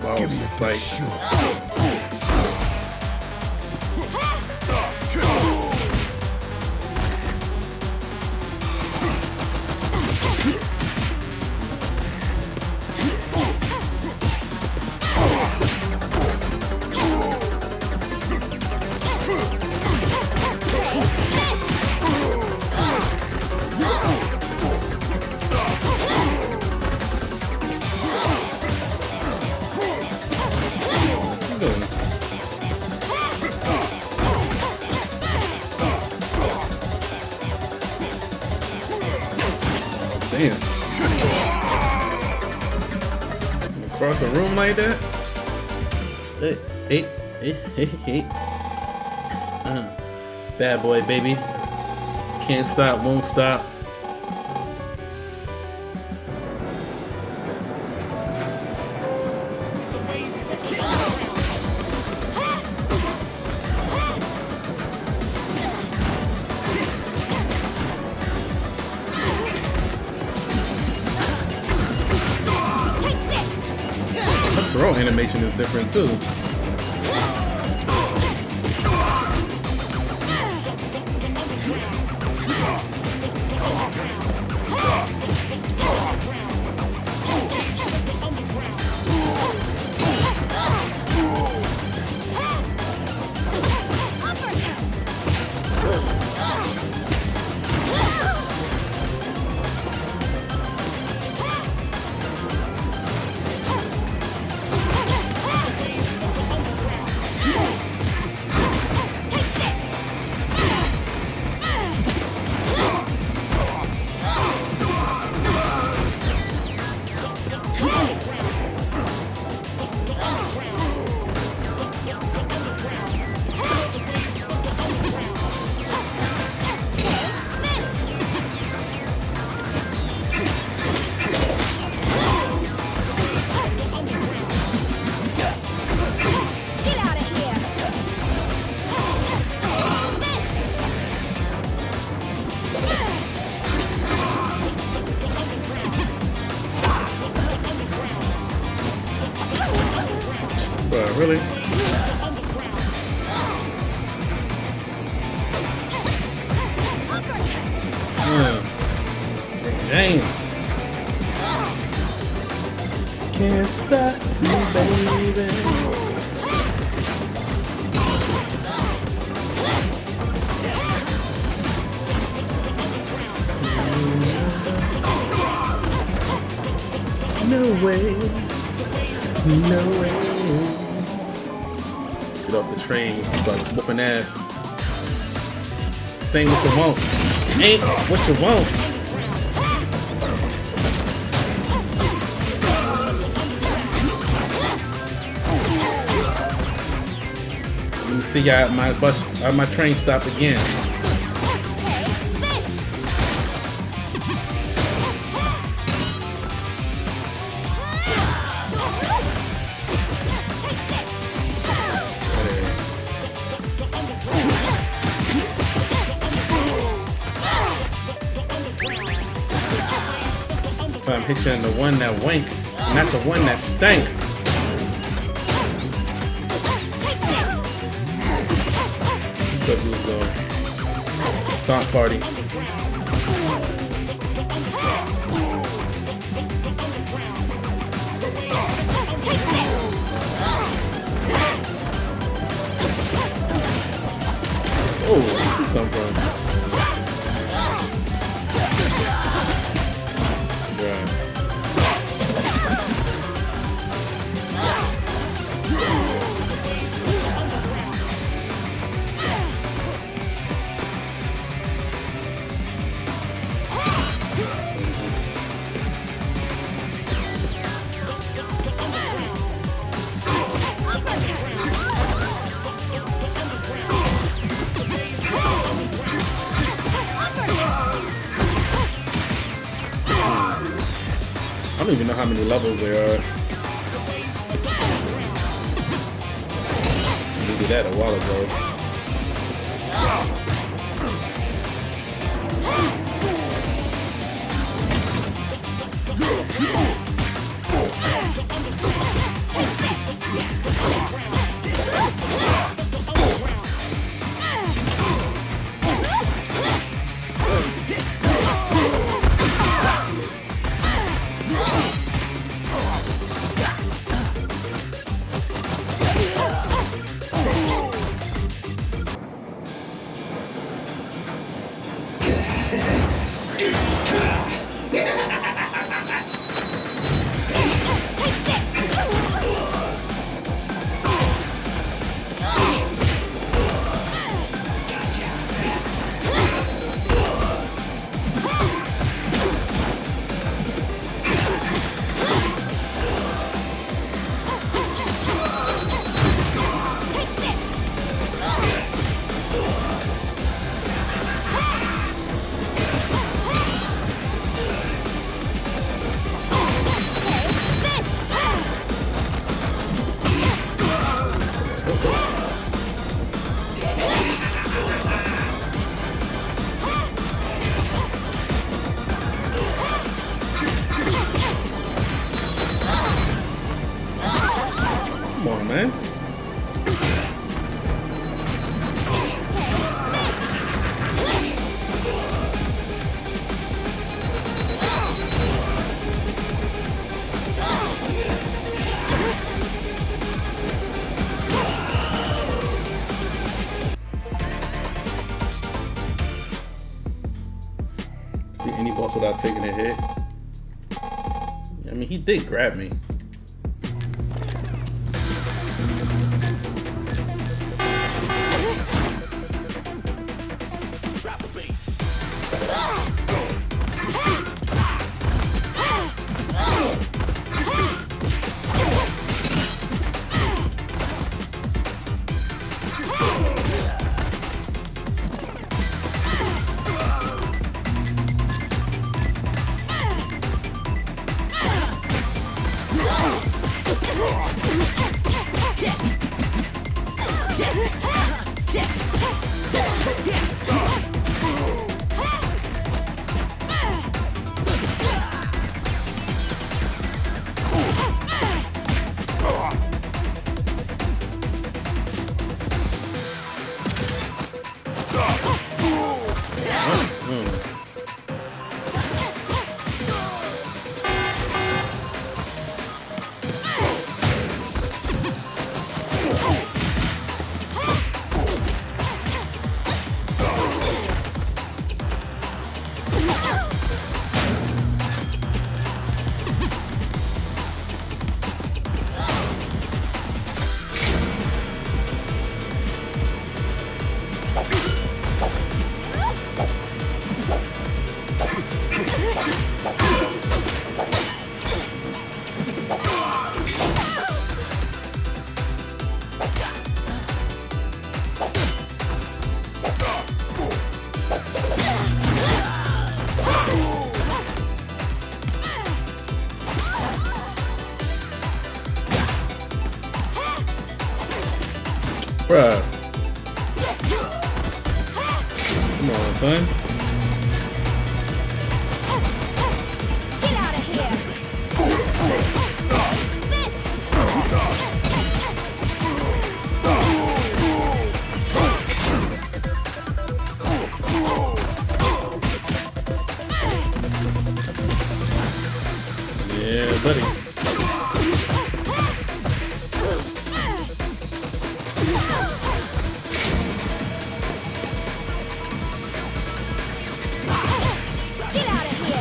Boss fight. Damn. Across a room like that? Hey. Bad boy, baby. Can't stop, won't stop. Throw animation is different too. Really? James. Can't stop me, baby. No way. No way. Get off the train, start whooping ass. This ain't what you want. This ain't what you want. Let me see y'all at my train stop again. Time hit you in the one that wink, not the one that stank. But we was going stomp party. Oh, where did you come from? I don't even know how many levels there are. We did that a while ago. Beat any boss without taking a hit. I mean, he did grab me. Drop the bass. Bruh. Come on, son. Get out of here! Yeah, buddy. Get out of here!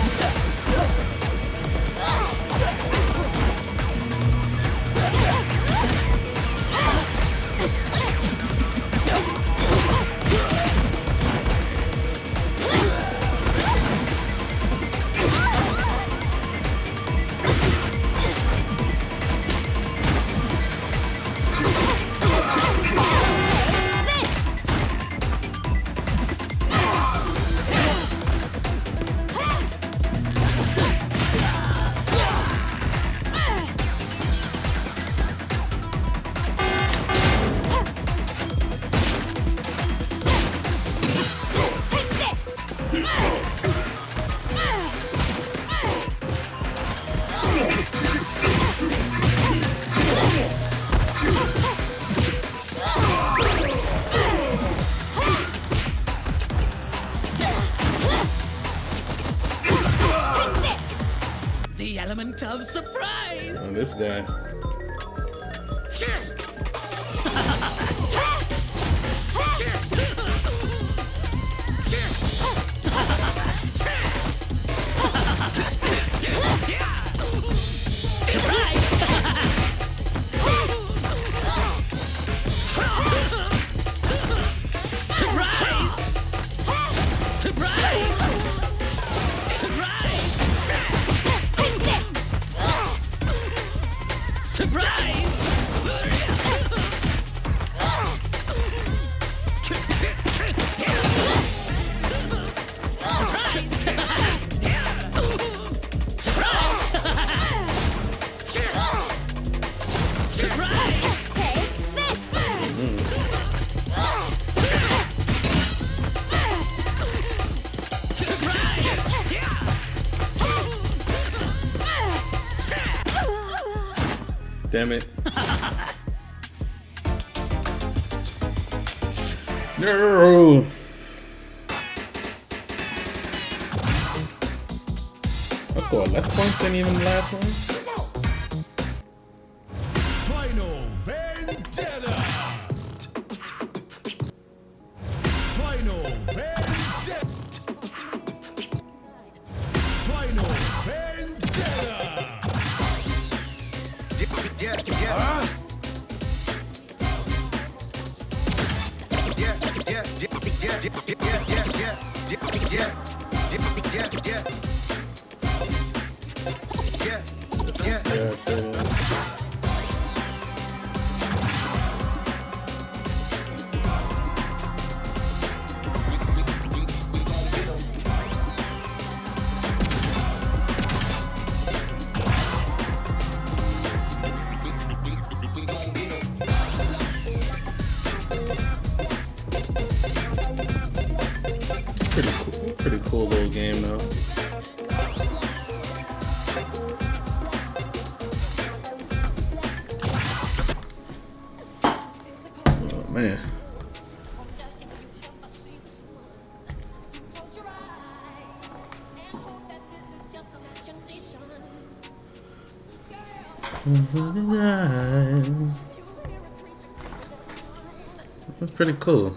The element of surprise. Oh, this guy. Damn it. No. Let's go. Less points than even the last one. Final Vendetta. Final Vendetta. Pretty cool little game though. Oh man. That's pretty cool.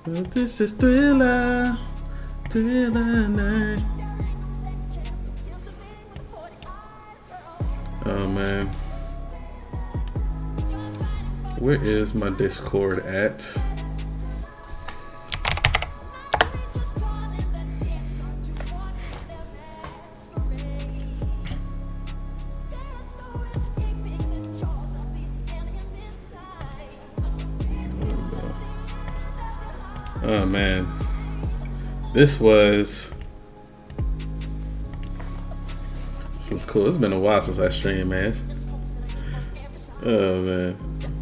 This is Thriller. Thriller night. Oh man. Where is my Discord at? Oh man, this was cool. It's been a while since I streamed, man. Oh man,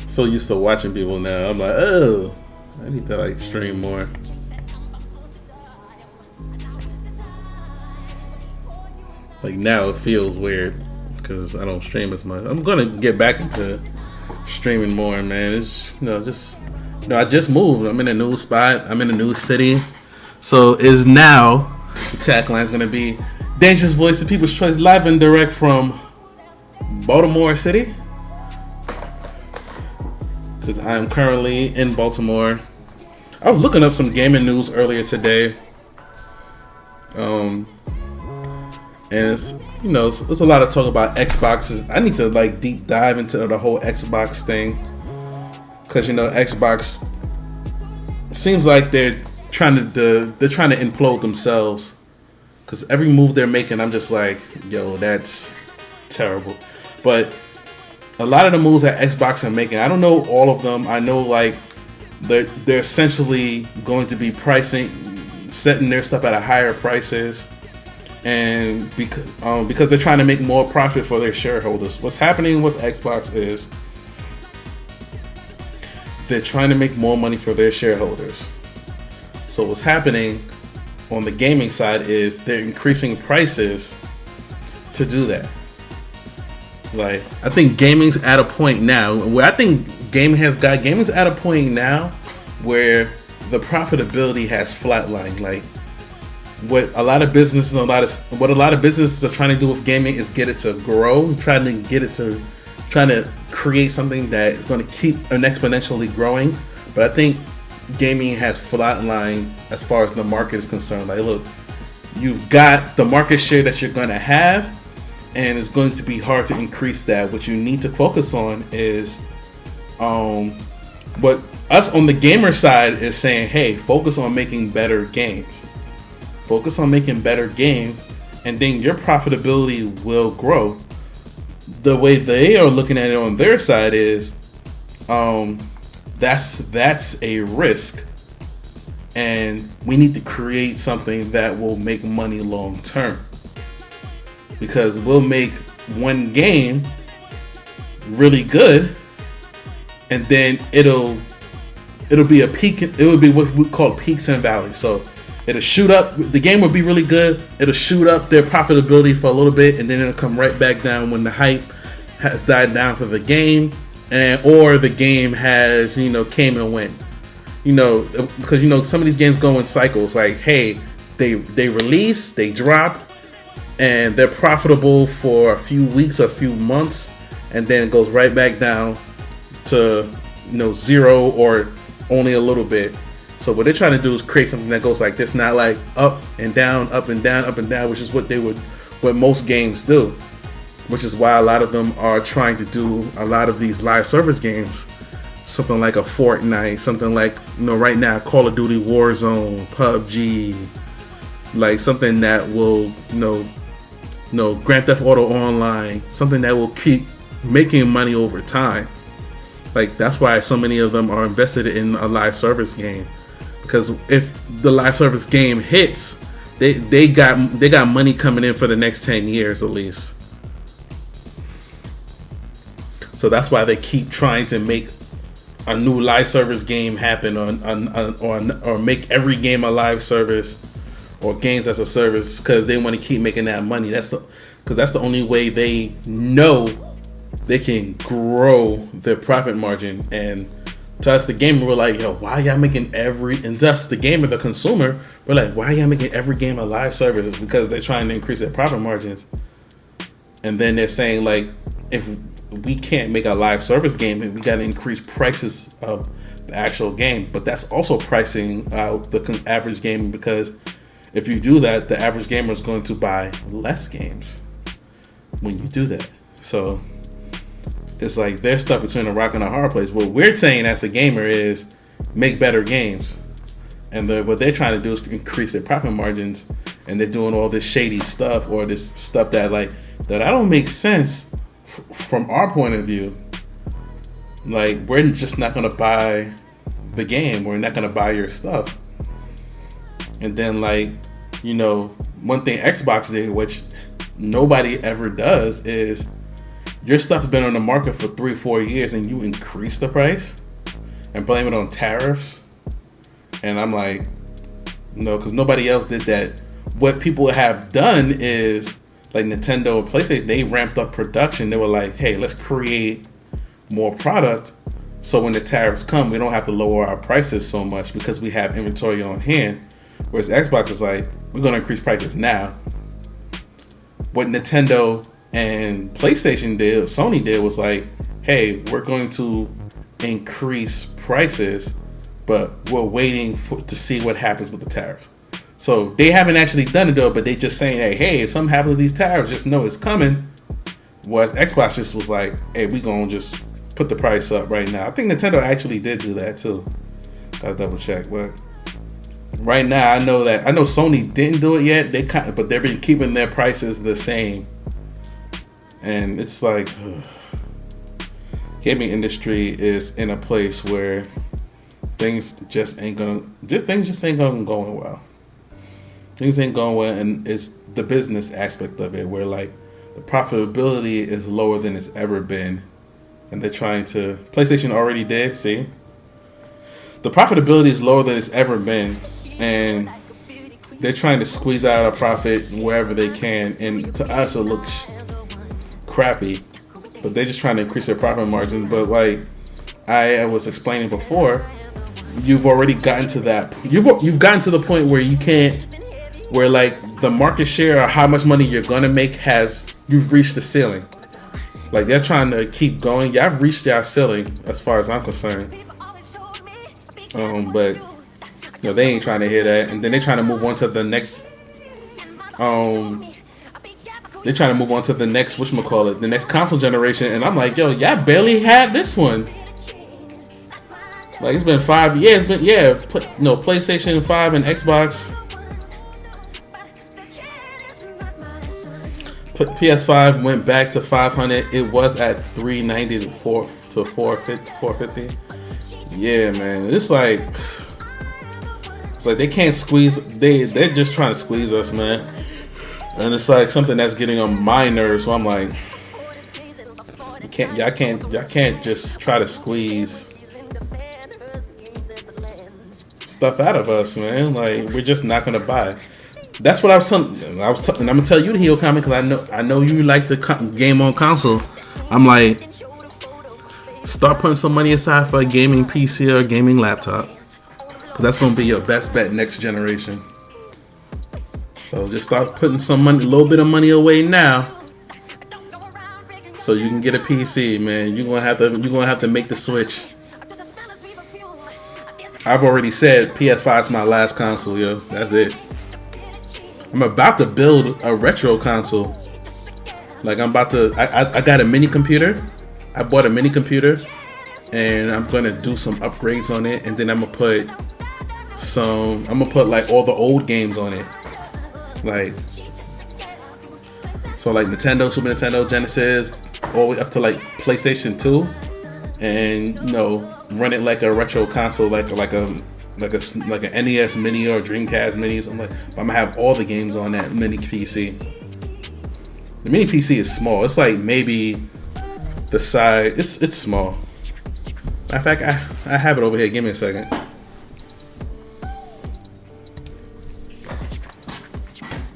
so used to watching people now. I'm like, oh, I need to like stream more. Like now it feels weird because I don't stream as much. I'm gonna get back into streaming more, man. It's I just moved. I'm in a new spot. I'm in a new city. So is now the tagline is gonna be Dangerous Voice of People's Choice, live and direct from Baltimore City. Because I am currently in Baltimore. I was looking up some gaming news earlier today. And it's it's a lot of talk about Xboxes. I need to like deep dive into the whole Xbox thing. Because Xbox seems like they're trying to implode themselves. Because every move they're making, I'm just like, yo, that's terrible. But a lot of the moves that Xbox are making, I don't know all of them. I know like they're essentially going to be setting their stuff at a higher prices, and because they're trying to make more profit for their shareholders. What's happening with Xbox is they're trying to make more money for their shareholders. So what's happening on the gaming side is they're increasing prices to do that. Like, I think gaming's at a point now where gaming's at a point now where the profitability has flatlined. Like, what a lot of businesses are trying to do with gaming is get it to grow, trying to create something that is going to keep exponentially growing. But I think gaming has flatlined as far as the market is concerned. Like, look, you've got the market share that you're going to have, and it's going to be hard to increase that. What you need to focus on is what us on the gamer side is saying, hey, focus on making better games. Focus on making better games, and then your profitability will grow. The way they are looking at it on their side is that's a risk, and we need to create something that will make money long term, because we'll make one game really good, and then it'll be a peak. It would be what we call peaks and valleys. So it'll shoot up. The game will be really good. It'll shoot up their profitability for a little bit, and then it'll come right back down when the hype has died down for the game, or the game has came and went. Because some of these games go in cycles. Like, hey, they release, they drop, and they're profitable for a few weeks, a few months, and then it goes right back down to zero or only a little bit. So what they're trying to do is create something that goes like this, not like up and down, up and down, up and down, which is what most games do. Which is why a lot of them are trying to do a lot of these live service games something like a Fortnite, something like, you know, right now Call of Duty Warzone, PUBG, like something that will, Grand Theft Auto Online, something that will keep making money over time. Like, that's why so many of them are invested in a live service game, because if the live service game hits, they got money coming in for the next 10 years at least. So that's why they keep trying to make a new live service game happen, or make every game a live service, or games as a service, because they want to keep making that money. Because that's the only way they know they can grow their profit margin. And to us, the gamer, we're like, yo, why y'all making and thus the gamer, the consumer, we're like, why y'all making every game a live service? It's because they're trying to increase their profit margins. And then they're saying, like, if we can't make a live service game, we got to increase prices of the actual game. But that's also pricing out the average game, because if you do that, the average gamer is going to buy less games when you do that. So it's like they're stuck between a rock and a hard place. What we're saying as a gamer is make better games, and what they're trying to do is increase their profit margins, and they're doing all this shady stuff, or this stuff that I don't make sense from our point of view. Like, we're just not gonna buy the game. We're not gonna buy your stuff. And then, like, one thing Xbox did, which nobody ever does, is your stuff's been on the market for 3-4 years and you increase the price and blame it on tariffs. And I'm like, no, because nobody else did that. What people have done is, like Nintendo and PlayStation, they ramped up production. They were like, hey, let's create more product, so when the tariffs come, we don't have to lower our prices so much because we have inventory on hand. Whereas Xbox is like, we're going to increase prices now. What Nintendo and PlayStation did, Sony did, was like, hey, we're going to increase prices, but we're waiting to see what happens with the tariffs. So they haven't actually done it though, but they just saying, hey, if something happens with these tariffs, just know it's coming. Whereas Xbox just was like, hey, we gonna just put the price up right now. I think Nintendo actually did do that too. Gotta double check, but right now I know Sony didn't do it yet. But they've been keeping their prices the same, and it's like, gaming industry is in a place where things just ain't going well. Things ain't going well, and it's the business aspect of it, where like the profitability is lower than it's ever been, and they're trying to. PlayStation already did. See, the profitability is lower than it's ever been, and they're trying to squeeze out a profit wherever they can. And to us, it looks crappy, but they're just trying to increase their profit margins. But like I was explaining before, you've already gotten to that. You've gotten to the point where you can't. Where like the market share or how much money you're gonna make you've reached the ceiling. Like they're trying to keep going. Yeah, I've reached our ceiling as far as I'm concerned. But they ain't trying to hear that. And then they're trying to move on to the next. They're trying to move on to the next the next console generation. And I'm like, yo, y'all barely had this one. Like it's been 5 years, but yeah, PlayStation 5 and Xbox. PS5 went back to 500. It was at 390 to 450. Yeah, man. It's like they can't squeeze. They're just trying to squeeze us, man. And it's like something that's getting on my nerves. So I'm like, y'all can't just try to squeeze stuff out of us, man. Like we're just not gonna buy. That's what I was telling. And I'm gonna tell you the heel comment because I know you like the game on console. I'm like, start putting some money aside for a gaming PC or a gaming laptop, because that's gonna be your best bet next generation. So just start putting a little bit of money away now, so you can get a PC, man. You're gonna have to make the switch. I've already said PS5 is my last console, yo. That's it. I'm about to build a retro console. Like I'm about to. I got a mini computer. I bought a mini computer, and I'm gonna do some upgrades on it, and then I'm gonna put like all the old games on it, like Nintendo, Super Nintendo, Genesis, all the way up to like PlayStation 2, and run it like a retro console, like an NES Mini or Dreamcast Mini or something. I'm gonna have all the games on that mini PC. The mini PC is small. It's like maybe the size. It's small. Matter of fact, I have it over here. Give me a second.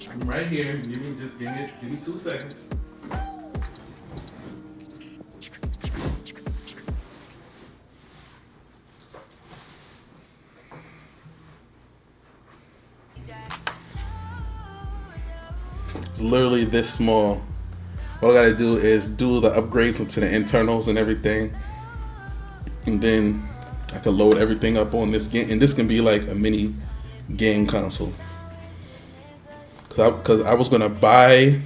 I'm right here. Give me 2 seconds. It's literally this small. All I gotta do is do the upgrades into the internals and everything, and then I can load everything up on this game, and this can be like a mini game console. Cause I was gonna buy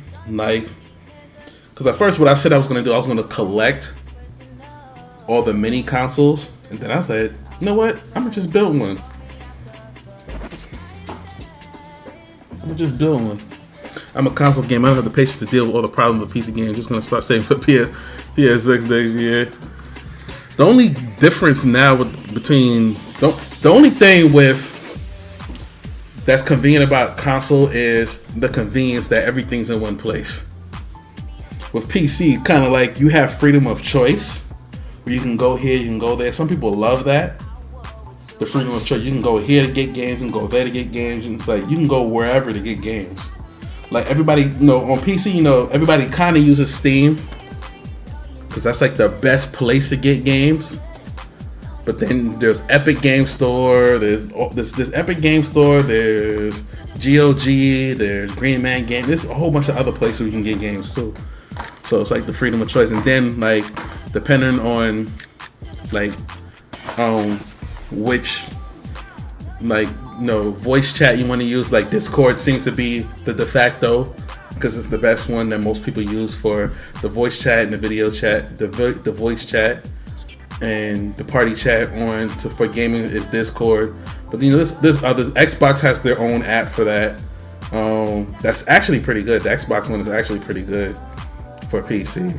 cause at first what I said I was gonna do, I was gonna collect all the mini consoles, and then I said, you know what? I'm gonna just build one. I'm a console gamer. I don't have the patience to deal with all the problems with PC games. I'm just gonna start saving for PS6 next year. The only difference now the only thing that's convenient about console is the convenience that everything's in one place. With PC, kind of like you have freedom of choice, where you can go here, you can go there. Some people love that. The freedom of choice. You can go here to get games, you can go there to get games, and it's like you can go wherever to get games. Like everybody, on PC, everybody kind of uses Steam because that's like the best place to get games. But then there's Epic Game Store, there's Epic Game Store, there's GOG, there's Green Man Game. There's a whole bunch of other places where you can get games too. So it's like the freedom of choice, and then like depending on which voice chat you want to use, like Discord seems to be the de facto because it's the best one that most people use for the voice chat and the video chat. The voice chat and the party chat for gaming is Discord. But there's others. Xbox has their own app for that. That's actually pretty good. The Xbox one is actually pretty good for PC.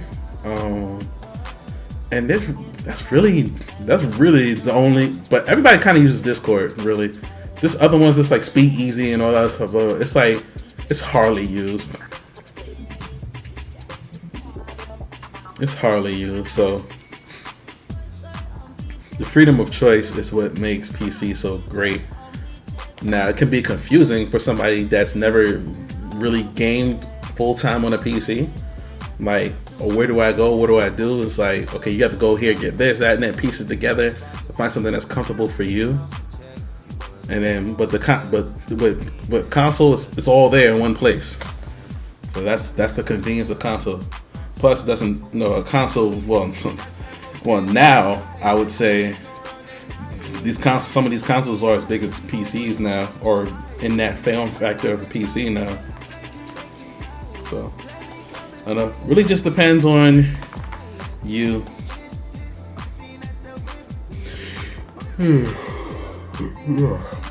And that's really the only. But everybody kind of uses Discord, really. This other one's just like Speak Easy and all that stuff. It's like it's hardly used. So the freedom of choice is what makes PC so great. Now it can be confusing for somebody that's never really gamed full time on a PC. Like, where do I go? What do I do? It's like, okay, you have to go here, get this, that, and then piece it together to find something that's comfortable for you. And then, but console it's all there in one place. So that's the convenience of console. Plus, a console. Well, now I would say some of these consoles are as big as PCs now, or in that form factor of a PC now. So I don't know. Really, just depends on you.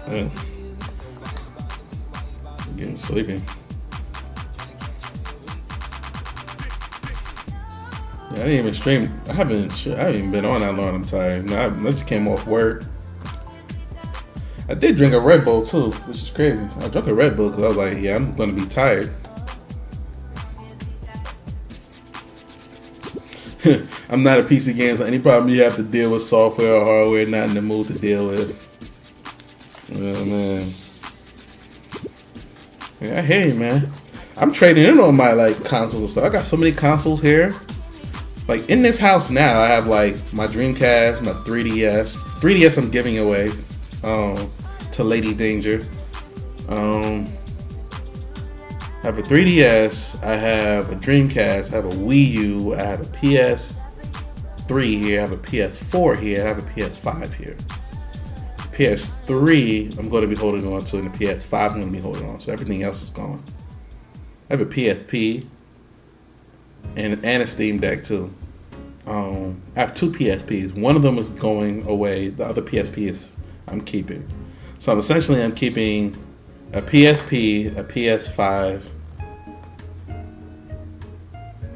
I'm getting sleepy. I didn't even stream. I haven't even been on that long. I'm tired. No, I just came off work. I did drink a Red Bull too, which is crazy. I drank a Red Bull because I was like, yeah, I'm gonna be tired. I'm not a PC gamer, so any problem you have to deal with software or hardware, not in the mood to deal with. Oh man. Yeah, I hear you, man. I'm trading in on my consoles and stuff. I got so many consoles here. Like in this house now, I have like my Dreamcast, my 3DS. 3DS I'm giving away to Lady Danger. I have a 3DS, I have a Dreamcast, I have a Wii U, I have a PS3 here, I have a PS4 here, I have a PS5 here. PS3 I'm going to be holding on to, and the PS5 I'm going to be holding on to. Everything else is gone. I have a PSP and a Steam Deck too. I have two PSPs. One of them is going away. The other PSP is I'm keeping. So I'm keeping a PSP, a PS5,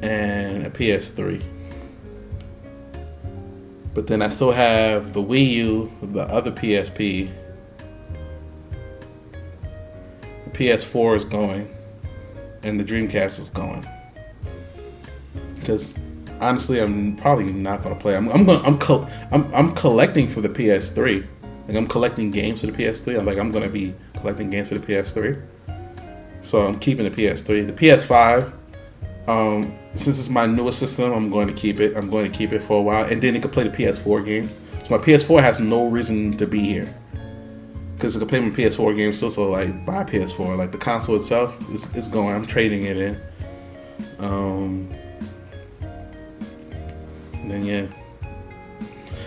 and a PS3. But then I still have the Wii U, the other PSP. The PS4 is going, and the Dreamcast is going. Because honestly, I'm probably not gonna play. I'm collecting for the PS3. Like I'm collecting games for the PS3. I'm gonna be collecting games for the PS3. So I'm keeping the PS3. The PS5, since it's my newest system, I'm going to keep it. I'm going to keep it for a while, and then it can play the PS4 game. So my PS4 has no reason to be here because it can play my PS4 games still. So like buy PS4. Like the console itself is going. I'm trading it in. And then yeah,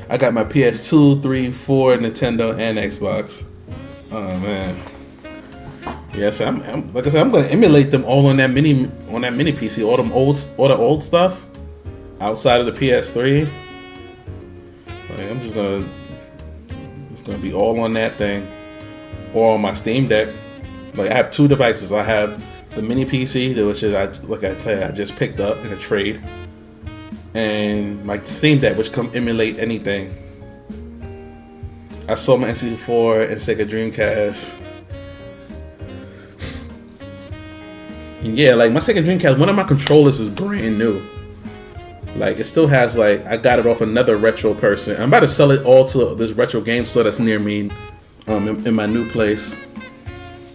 I got my PS2, 3, 4, Nintendo, and Xbox. Oh man. Yeah, so I'm like I said, I'm gonna emulate them all on that mini PC, all the old stuff outside of the PS3. Like it's gonna be all on that thing, or on my Steam Deck. Like I have two devices. I have the mini PC, which is I just picked up in a trade, and my Steam Deck, which can emulate anything. I sold my N64 and Sega Dreamcast. And yeah, like my Sega Dreamcast, one of my controllers is brand new. Like it still has I got it off another retro person. I'm about to sell it all to this retro game store that's near me, in my new place.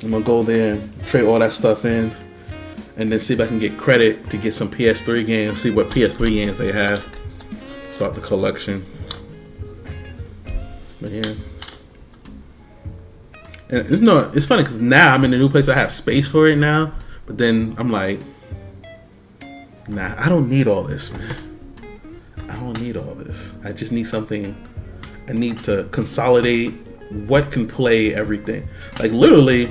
I'm gonna go there and trade all that stuff in, and then see if I can get credit to get some PS3 games. See what PS3 games they have. Start the collection. But yeah. And it's funny because now I'm in a new place. I have space for it now. But then I'm like, nah, I don't need all this, man. I don't need all this. I just need something. I need to consolidate what can play everything. Like literally,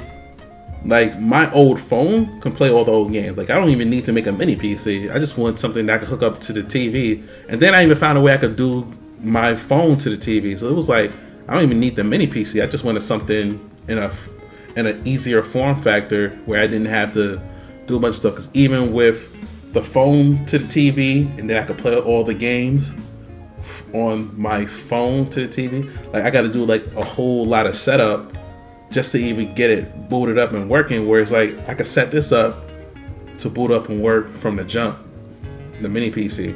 like my old phone can play all the old games. Like I don't even need to make a mini PC. I just want something that I can hook up to the TV. And then I even found a way I could do my phone to the TV. So it was like, I don't even need the mini PC. I just wanted something in an easier form factor where I didn't have to do a bunch of stuff. Because even with the phone to the TV, and then I could play all the games on my phone to the TV, like I got to do like a whole lot of setup just to even get it booted up and working. Whereas like I could set this up to boot up and work from the jump, the mini PC.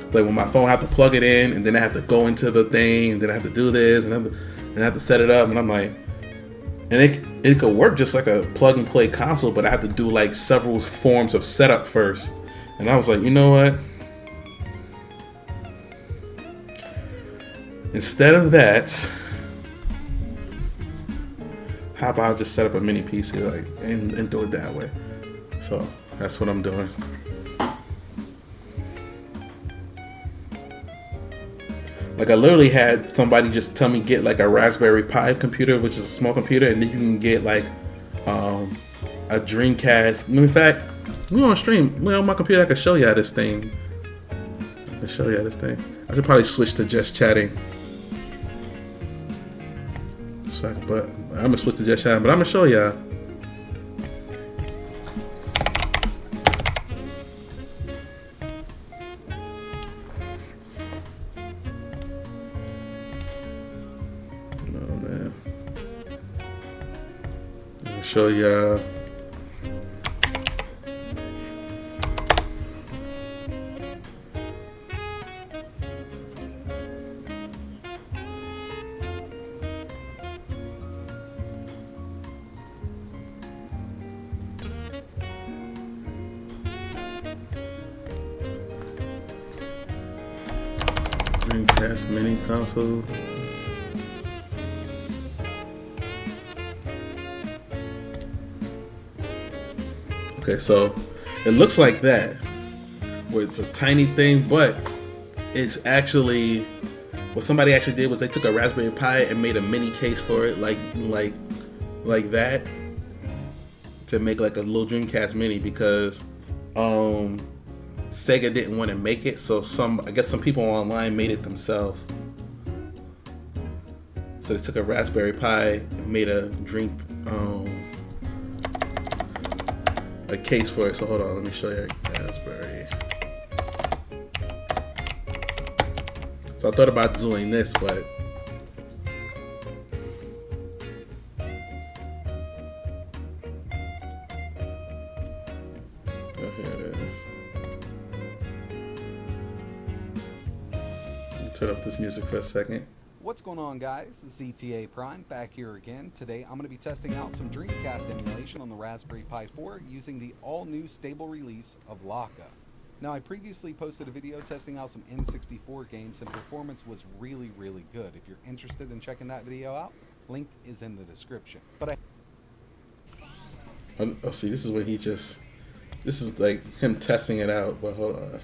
Like when my phone, I have to plug it in, and then I have to go into the thing, and then I have to do this, and I have to set it up, and I'm like. And it could work just like a plug and play console, but I have to do like several forms of setup first. And I was like, you know what? Instead of that, how about I just set up a mini PC and do it that way? So that's what I'm doing. Like I literally had somebody just tell me get like a Raspberry Pi computer, which is a small computer, and then you can get like a Dreamcast. In fact, we on stream. On my computer, I can show you this thing. I should probably switch to just chatting. But I'm gonna switch to just chatting. But I'm gonna show y'all. Show y'all. Dreamcast mini console. Okay, so it looks like that, where it's a tiny thing, but it's actually what somebody actually did was they took a Raspberry Pi and made a mini case for it, like that, to make like a little Dreamcast mini. Because Sega didn't want to make it, so I guess some people online made it themselves. So they took a Raspberry Pi and made a case for it. So hold on, let me show you Raspberry. So I thought about doing this, but oh, here it is. Let me turn up this music for a second. What's going on, guys? It's CTA Prime back here again. Today I'm going to be testing out some Dreamcast emulation on the Raspberry Pi 4 using the all-new stable release of Laka. Now, I previously posted a video testing out some N64 games and performance was really, really good. If you're interested in checking that video out, link is in the description. But oh, see, this is what this is like him testing it out, but hold on.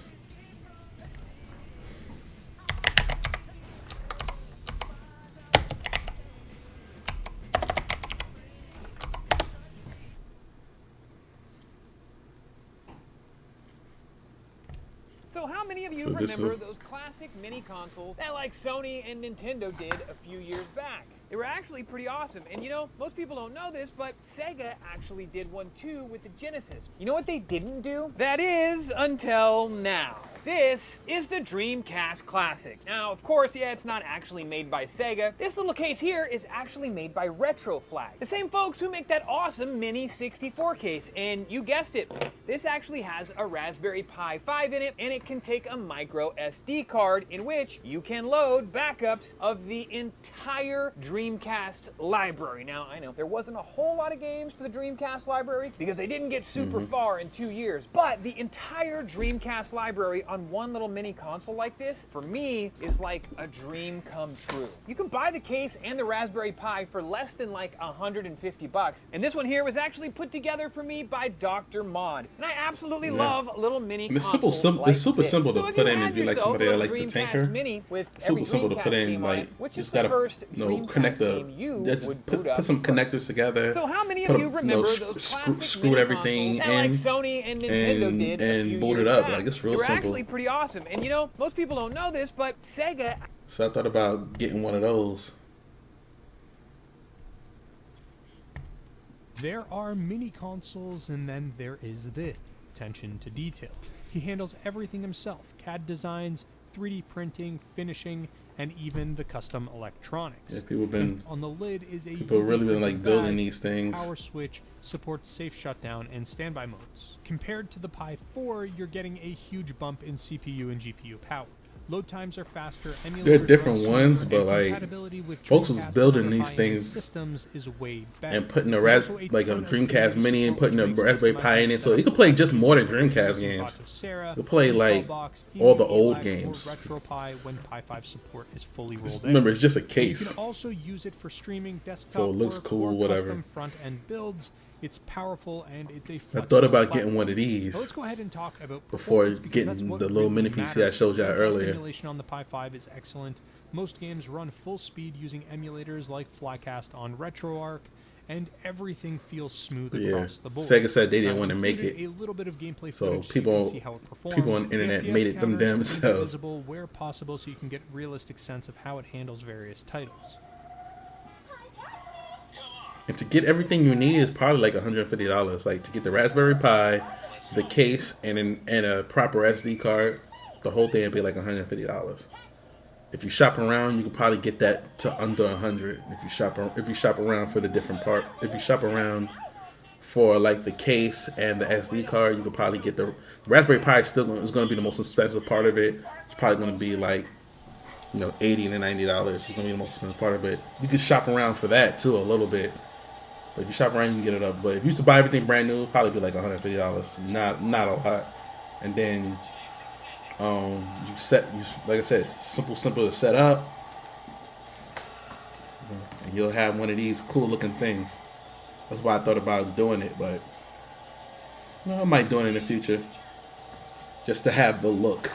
So how many of you remember those classic mini consoles that like Sony and Nintendo did a few years back? They were actually pretty awesome, and you know, most people don't know this, but Sega actually did one too with the Genesis. You know what they didn't do? That is, until now. This is the Dreamcast Classic. Now, of course, yeah, it's not actually made by Sega. This little case here is actually made by Retro Flag, the same folks who make that awesome Mini 64 case. And you guessed it, this actually has a Raspberry Pi 5 in it, and it can take a micro SD card in which you can load backups of the entire Dreamcast library. Now, I know there wasn't a whole lot of games for the Dreamcast library because they didn't get super far in 2 years, but the entire Dreamcast library on one little mini console like this, for me, is like a dream come true. You can buy the case and the Raspberry Pi for less than like $150, and this one here was actually put together for me by Dr. Mod, and I absolutely love little mini consoles like it's super this. simple to So if put you in had if you like yourself somebody a that likes to Dreamcast tinker. Mini with Super every simple to Dreamcast put in, game on like it, which just is the gotta first Dreamcast game you would boot put up some first. connectors together. So how many of you remember those classic screw mini everything consoles that like in Sony and Nintendo did a few and boot it years up. back? Like it's real They were simple. actually pretty awesome, and you know, most people don't know this, but Sega. So I thought about getting one of those. There are mini consoles, and then there is this. Attention to detail. He handles everything himself: CAD designs, 3D printing, finishing, and even the custom electronics. Yeah, people been on the lid is a people really been like building these things. Power switch supports safe shutdown and standby modes. Compared to the Pi 4, you're getting a huge bump in CPU and GPU power. Load times are faster. They're different ones, but like with folks was building these things systems is way better. and putting a Dreamcast Mini and putting a Raspberry Pi in it, so you could play just more than Dreamcast games. You could play like all the old games. RetroPie when Pi 5 support is fully rolled in. Remember, it's just a You case, can also use it for streaming desktop so it looks work cool, or whatever. custom front-end builds. It's powerful and it's a I flexible thought about platform. getting one of these So let's go ahead and talk about before performance, because that's getting what the little really mini PC I matters. showed y'all Dreamcast earlier. Emulation on the Pi 5 is excellent. Most games run full speed using emulators like Flycast on RetroArch, and everything feels smooth across the board. Sega said they didn't want to make it, A little bit of gameplay so footage people you can see how it performs. people on the internet made it them counters will be themselves. visible where possible, so you can get a realistic sense of how it handles various titles. And to get everything you need is probably like $150. Like to get the Raspberry Pi, the case, and a proper SD card, the whole thing would be like $150. If you shop around, you could probably get that to under $100. If you shop around for the different part, if you shop around for like the case and the SD card, you could probably get the Raspberry Pi. Is going to be the most expensive part of it. It's probably going to be like, you know, $80 to $90. It's going to be the most expensive part of it. You can shop around for that too a little bit. But if you shop around, you can get it up. But if you used to buy everything brand new, it'd probably be like $150. Not a lot. And then like I said, it's simple to set up. And you'll have one of these cool looking things. That's why I thought about doing it, but I might do it in the future. Just to have the look.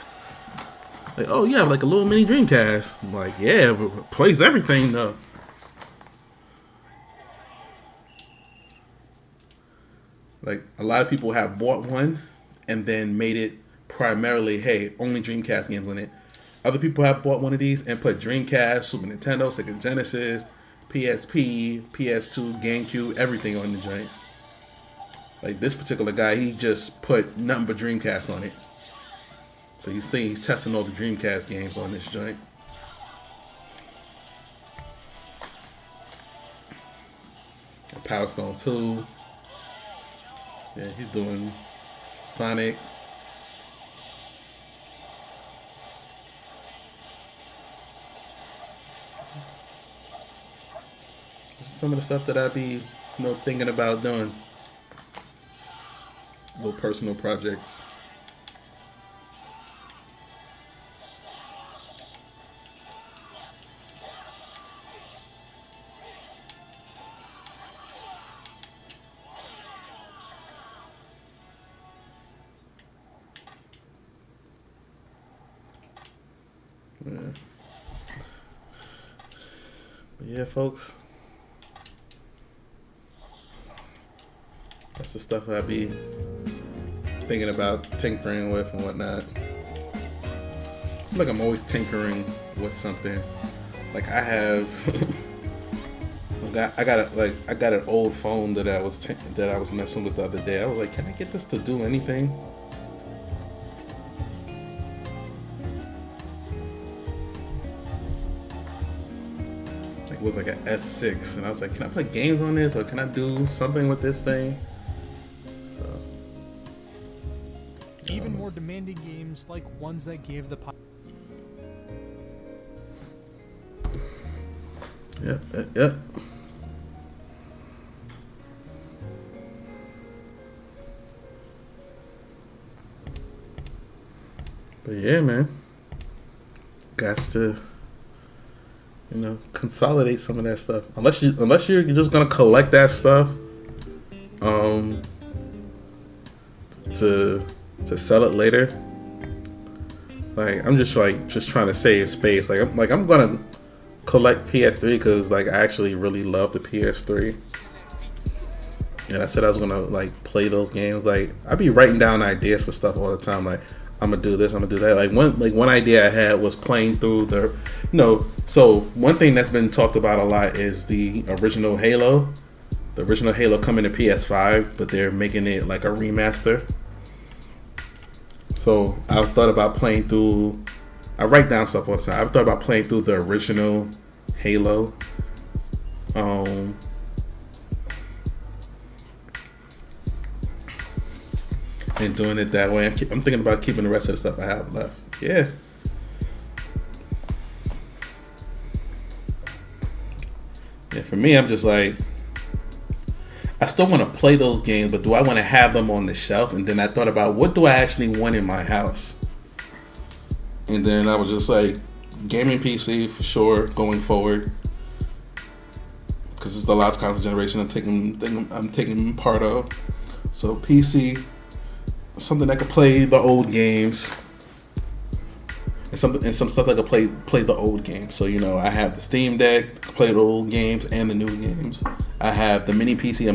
Like, oh, you have like a little mini Dreamcast. I'm like, yeah, but it plays everything though. Like a lot of people have bought one and then made it primarily, hey, only Dreamcast games in it. Other people have bought one of these and put Dreamcast, Super Nintendo, Sega Genesis, PSP, PS2, GameCube, everything on the joint. Like this particular guy, he just put nothing but Dreamcast on it. So you see he's testing all the Dreamcast games on this joint. Power Stone 2. Yeah, he's doing Sonic. This is some of the stuff that I'd be, thinking about doing. Little personal projects. But yeah, folks. That's the stuff I be thinking about tinkering with and whatnot. Like I'm always tinkering with something. Like I have, I got an old phone that I was messing with the other day. I was like, can I get this to do anything? Like it was like an S6, and I was like, can I play games on this, or can I do something with this thing? Even more demanding games like ones that gave the Yep. But yeah, man, got to consolidate some of that stuff. Unless you're just gonna collect that stuff, to sell it later. Like I'm just trying to save space. I'm gonna collect PS3 because I actually really love the PS3. And I said I was gonna play those games. I be writing down ideas for stuff all the time. I'm gonna do this, I'm gonna do that. One idea I had was playing through the so one thing that's been talked about a lot is the original Halo. The original Halo coming to PS5, but they're making it like a remaster. So I've thought about playing through. I write down stuff all the time. I've thought about playing through the original Halo. And doing it that way. I'm thinking about keeping the rest of the stuff I have left. Yeah. Yeah, for me, I'm just I still want to play those games, but do I want to have them on the shelf? And then I thought about, what do I actually want in my house? And then I was just gaming PC for sure going forward, because it's the last console generation I'm taking part of. So PC, something that could play the old games, and some stuff that could play the old games. So I have the Steam Deck that can play the old games and the new games. I have the mini PC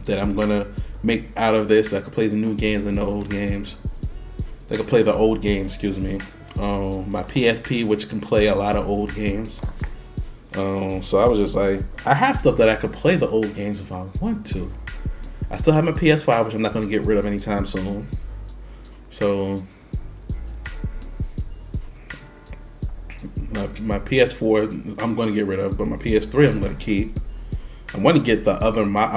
that I'm gonna make out of this that can play the new games and the old games. That can play the old games, excuse me. My PSP, which can play a lot of old games. So I was just I have stuff that I could play the old games if I want to. I still have my PS5, which I'm not gonna get rid of anytime soon. So my PS4 I'm gonna get rid of, but my PS3 I'm gonna keep. I want to get I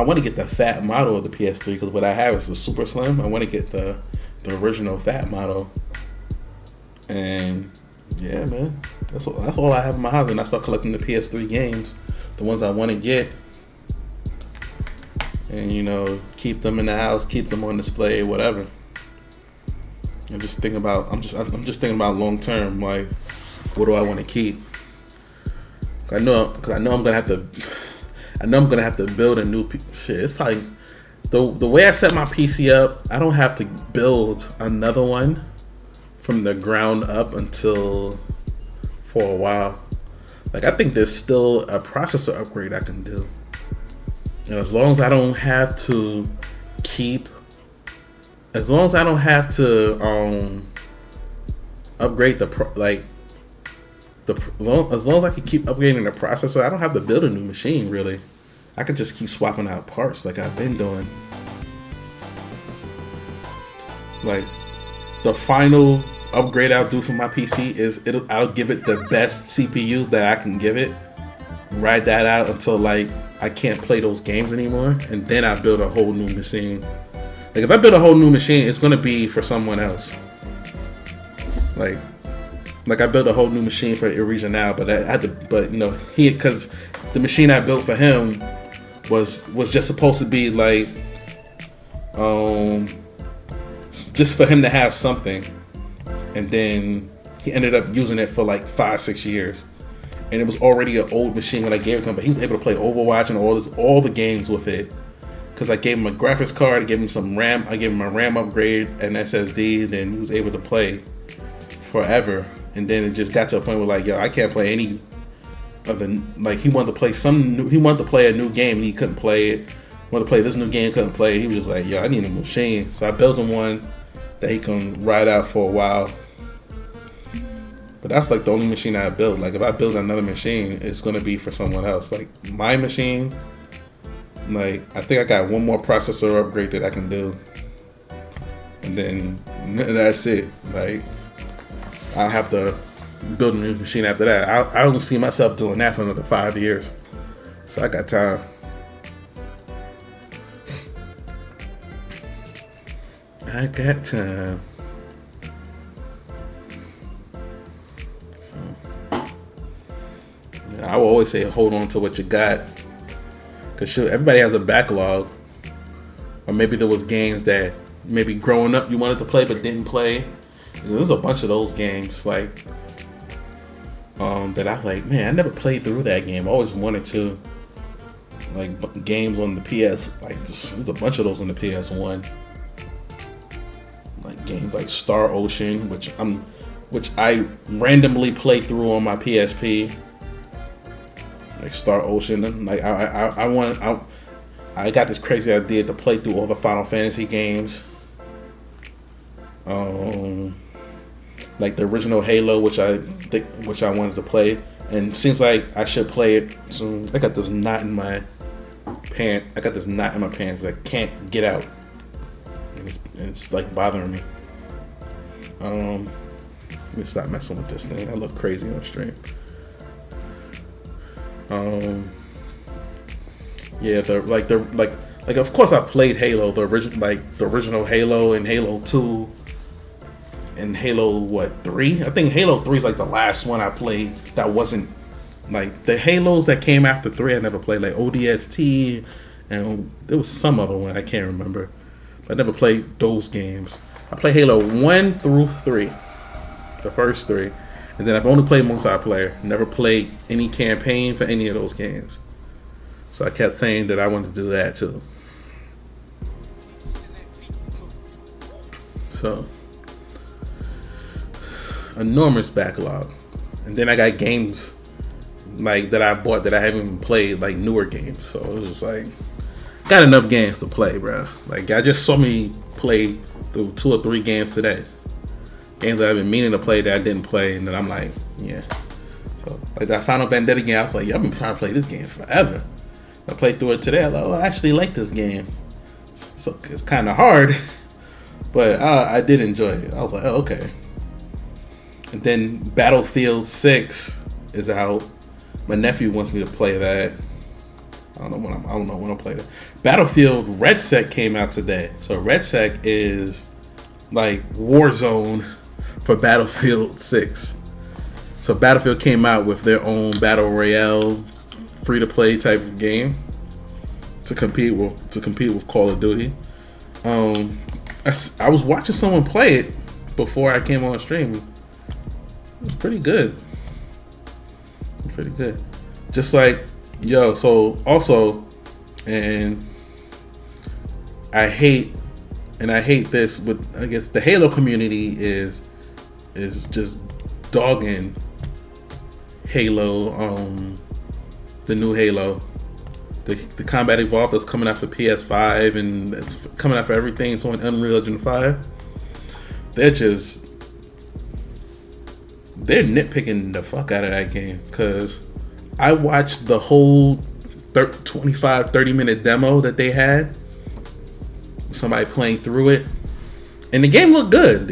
want to get the fat model of the PS3, because what I have is the super slim. I want to get the original fat model. And yeah, man, that's all I have in my house. And I start collecting the PS3 games, the ones I want to get, and keep them in the house, keep them on display, whatever. I'm just thinking about long term, what do I want to keep? I know I'm gonna have to build a new shit. It's probably the way I set my PC up. I don't have to build another one from the ground up for a while. I think there's still a processor upgrade I can do. And as long as I don't have to upgrade as long as I can keep upgrading the processor, I don't have to build a new machine really. I can just keep swapping out parts like I've been doing. Like the final upgrade I'll do for my PC is I'll give it the best CPU that I can give it. Ride that out until like I can't play those games anymore, and then I build a whole new machine. Like if I build a whole new machine, it's gonna be for someone else. Like I built a whole new machine for Eurasian now, but I had to, but you know, because the machine I built for him was just supposed to be like, just for him to have something, and then he ended up using it for like 5-6 years, and it was already an old machine when I gave it to him, but he was able to play Overwatch and all the games with it, because I gave him a graphics card, I gave him some RAM, I gave him a RAM upgrade and SSD, then he was able to play forever. And then it just got to a point where like, yo, I can't play any of the, like he wanted to play a new game and he couldn't play it. Wanted to play this new game, couldn't play it. He was just like, yo, I need a machine. So I built him one that he can ride out for a while. But that's like the only machine I built. Like if I build another machine, it's gonna be for someone else. Like my machine, like I think I got one more processor upgrade that I can do, and then that's it. Like I'll have to build a new machine after that. I don't see myself doing that for another 5 years. So I got time. I got time. So, yeah, I will always say hold on to what you got. Because everybody has a backlog. Or maybe there was games that maybe growing up you wanted to play but didn't play. There's a bunch of those games like that I was like, man, I never played through that game. I always wanted to, like games on the PS, like there's a bunch of those on the PS1. Like games like Star Ocean, which I randomly play through on my PSP. Like Star Ocean, like I got this crazy idea to play through all the Final Fantasy games. Like the original Halo, which I wanted to play, and seems like I should play it soon. I got this knot in my pants. That I can't get out, and it's like bothering me. Let me stop messing with this thing. I look crazy on stream. Yeah, like of course I played Halo, the original Halo and Halo 2 and Halo 3. I think Halo 3 is like the last one I played that wasn't like the Halos that came after 3. I never played, like ODST, and there was some other one I can't remember. But I never played those games. I played Halo 1 through 3, the first 3, and then I've only played multiplayer. Never played any campaign for any of those games. So I kept saying that I wanted to do that too. So, enormous backlog. And then I got games like that I bought that I haven't even played, like newer games. So it was just like, got enough games to play, bro. Like I just saw me play through 2 or 3 games today. Games that I've been meaning to play that I didn't play, and then I'm like, yeah. So like that Final Vendetta game, I was like, yeah, I've been trying to play this game forever. I played through it today. I'm like, oh, I actually like this game. So it's kind of hard, but I did enjoy it. I was like, oh, okay. And then Battlefield 6 is out. My nephew wants me to play that. I don't know when I'll play that. Battlefield RedSec came out today. So RedSec is like Warzone for Battlefield 6. So Battlefield came out with their own battle royale, free-to-play type of game to compete with Call of Duty. I was watching someone play it before I came on stream. It was pretty good. Just like, yo, so also, and I hate this, but I guess the Halo community is just dogging Halo, the new Halo, the Combat Evolved that's coming out for PS5 and it's coming out for everything. It's on Unreal Engine 5. They're just they're nitpicking the fuck out of that game, because I watched the whole 25-30 minute demo that they had, somebody playing through it, and the game looked good.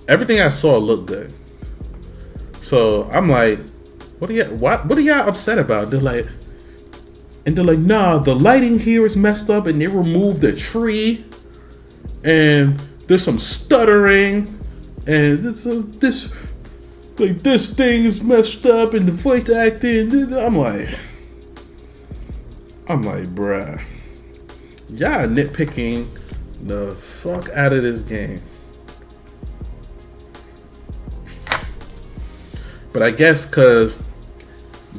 Everything I saw looked good. So I'm like, what are y'all upset about? They're like, nah, the lighting here is messed up, and they removed the tree, and there's some stuttering, and this thing is messed up, and the voice acting. I'm like, bruh, y'all nitpicking the fuck out of this game. But I guess because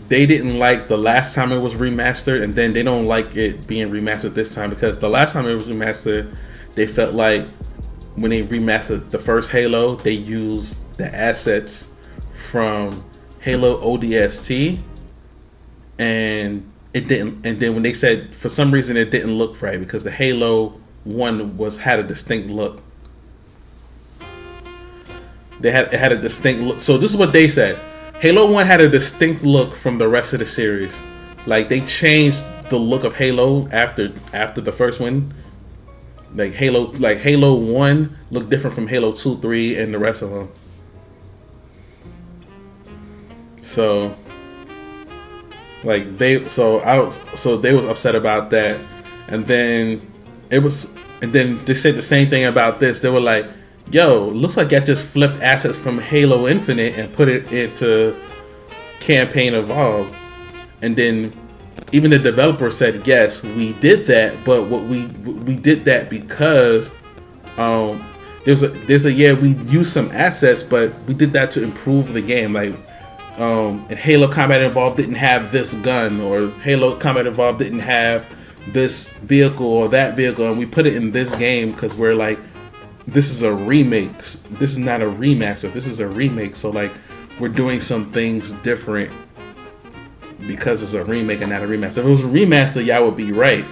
they didn't like the last time it was remastered, and then they don't like it being remastered this time, because the last time it was remastered, they felt like when they remastered the first Halo, they used the assets from Halo ODST, and it didn't. And then when they said for some reason it didn't look right, because the Halo 1 had a distinct look. It had a distinct look. So this is what they said. Halo 1 had a distinct look from the rest of the series. Like, they changed the look of Halo after the first one. Like Halo 1 looked different from Halo 2, 3, and the rest of them. So they was upset about that. And then they said the same thing about this. They were like, yo, looks like I just flipped assets from Halo Infinite and put it into Campaign Evolved. And then even the developer said, yes, we did that, but what we did that because we used some assets, but we did that to improve the game. Like, and Halo Combat Evolved didn't have this gun, or Halo Combat Evolved didn't have this vehicle or that vehicle, and we put it in this game because we're like, this is a remake. This is not a remaster. This is a remake. So like, we're doing some things different because it's a remake and not a remaster. If it was a remaster, y'all would be right.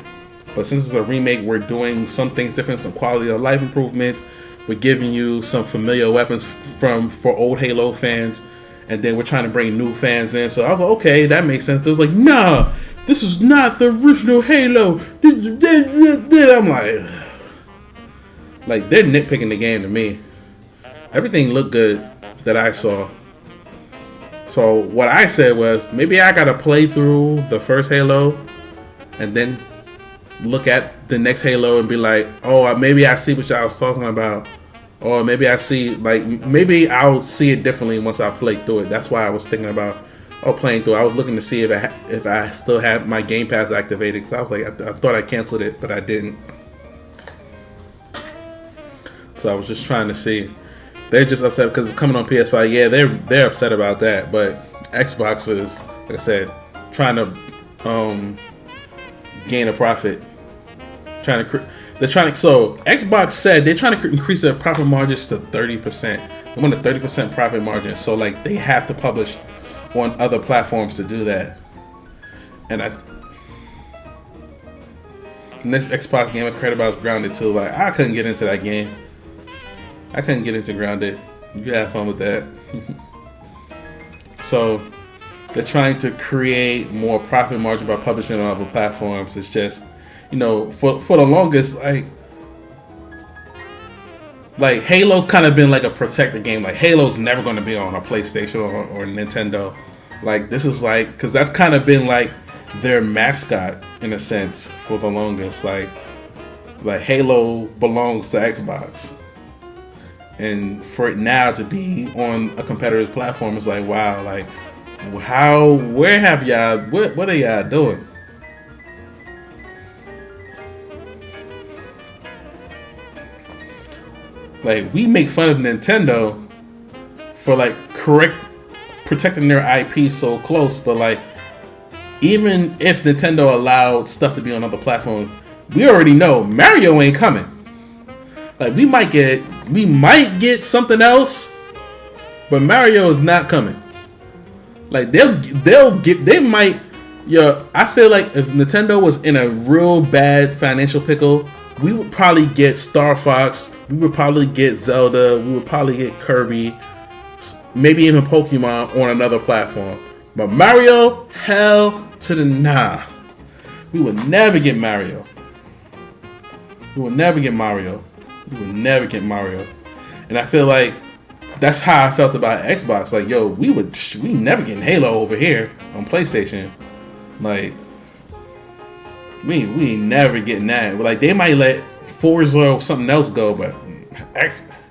But since it's a remake, we're doing some things different, some quality of life improvements. We're giving you some familiar weapons for old Halo fans, and then we're trying to bring new fans in. So I was like, okay, that makes sense. They was like, nah, this is not the original Halo. I'm like, they're nitpicking the game to me. Everything looked good that I saw. So what I said was, maybe I gotta play through the first Halo and then look at the next Halo and be like, oh, maybe I see what y'all was talking about. Or maybe I'll see it differently once I play through it. That's why I was thinking about playing through it. I was looking to see if I still had my Game Pass activated, because I was like, I thought I canceled it, but I didn't. So I was just trying to see. They're just upset because it's coming on PS5. Yeah, they're upset about that. But Xbox is, like I said, trying to gain a profit. So Xbox said they're trying to increase their profit margins to 30%. They want a 30% profit margin. So like, they have to publish on other platforms to do that. And the next Xbox game I cared about was Grounded too. Like, I couldn't get into that game. I couldn't get into Grounded. You have fun with that. So they're trying to create more profit margin by publishing on other platforms. It's just, for the longest, like Halo's kind of been like a protected game. Like, Halo's never going to be on a PlayStation or Nintendo. Like, this is like, because that's kind of been like their mascot in a sense for the longest. Like Halo belongs to Xbox. And for it now to be on a competitor's platform is like, wow, like, what are y'all doing? Like, we make fun of Nintendo for like protecting their IP so close, but like, even if Nintendo allowed stuff to be on other platforms, we already know Mario ain't coming. Like, we might get something else, but Mario is not coming. Like, I feel like if Nintendo was in a real bad financial pickle, we would probably get Star Fox we would probably get Zelda, we would probably get Kirby, maybe even Pokemon on another platform. But Mario, hell to the nah. We would never get Mario. We would never get Mario. We would never get Mario. And I feel like that's how I felt about Xbox. Like, yo, we never getting Halo over here on PlayStation. Like, we never getting that. Like, they might let Forza or something else go, but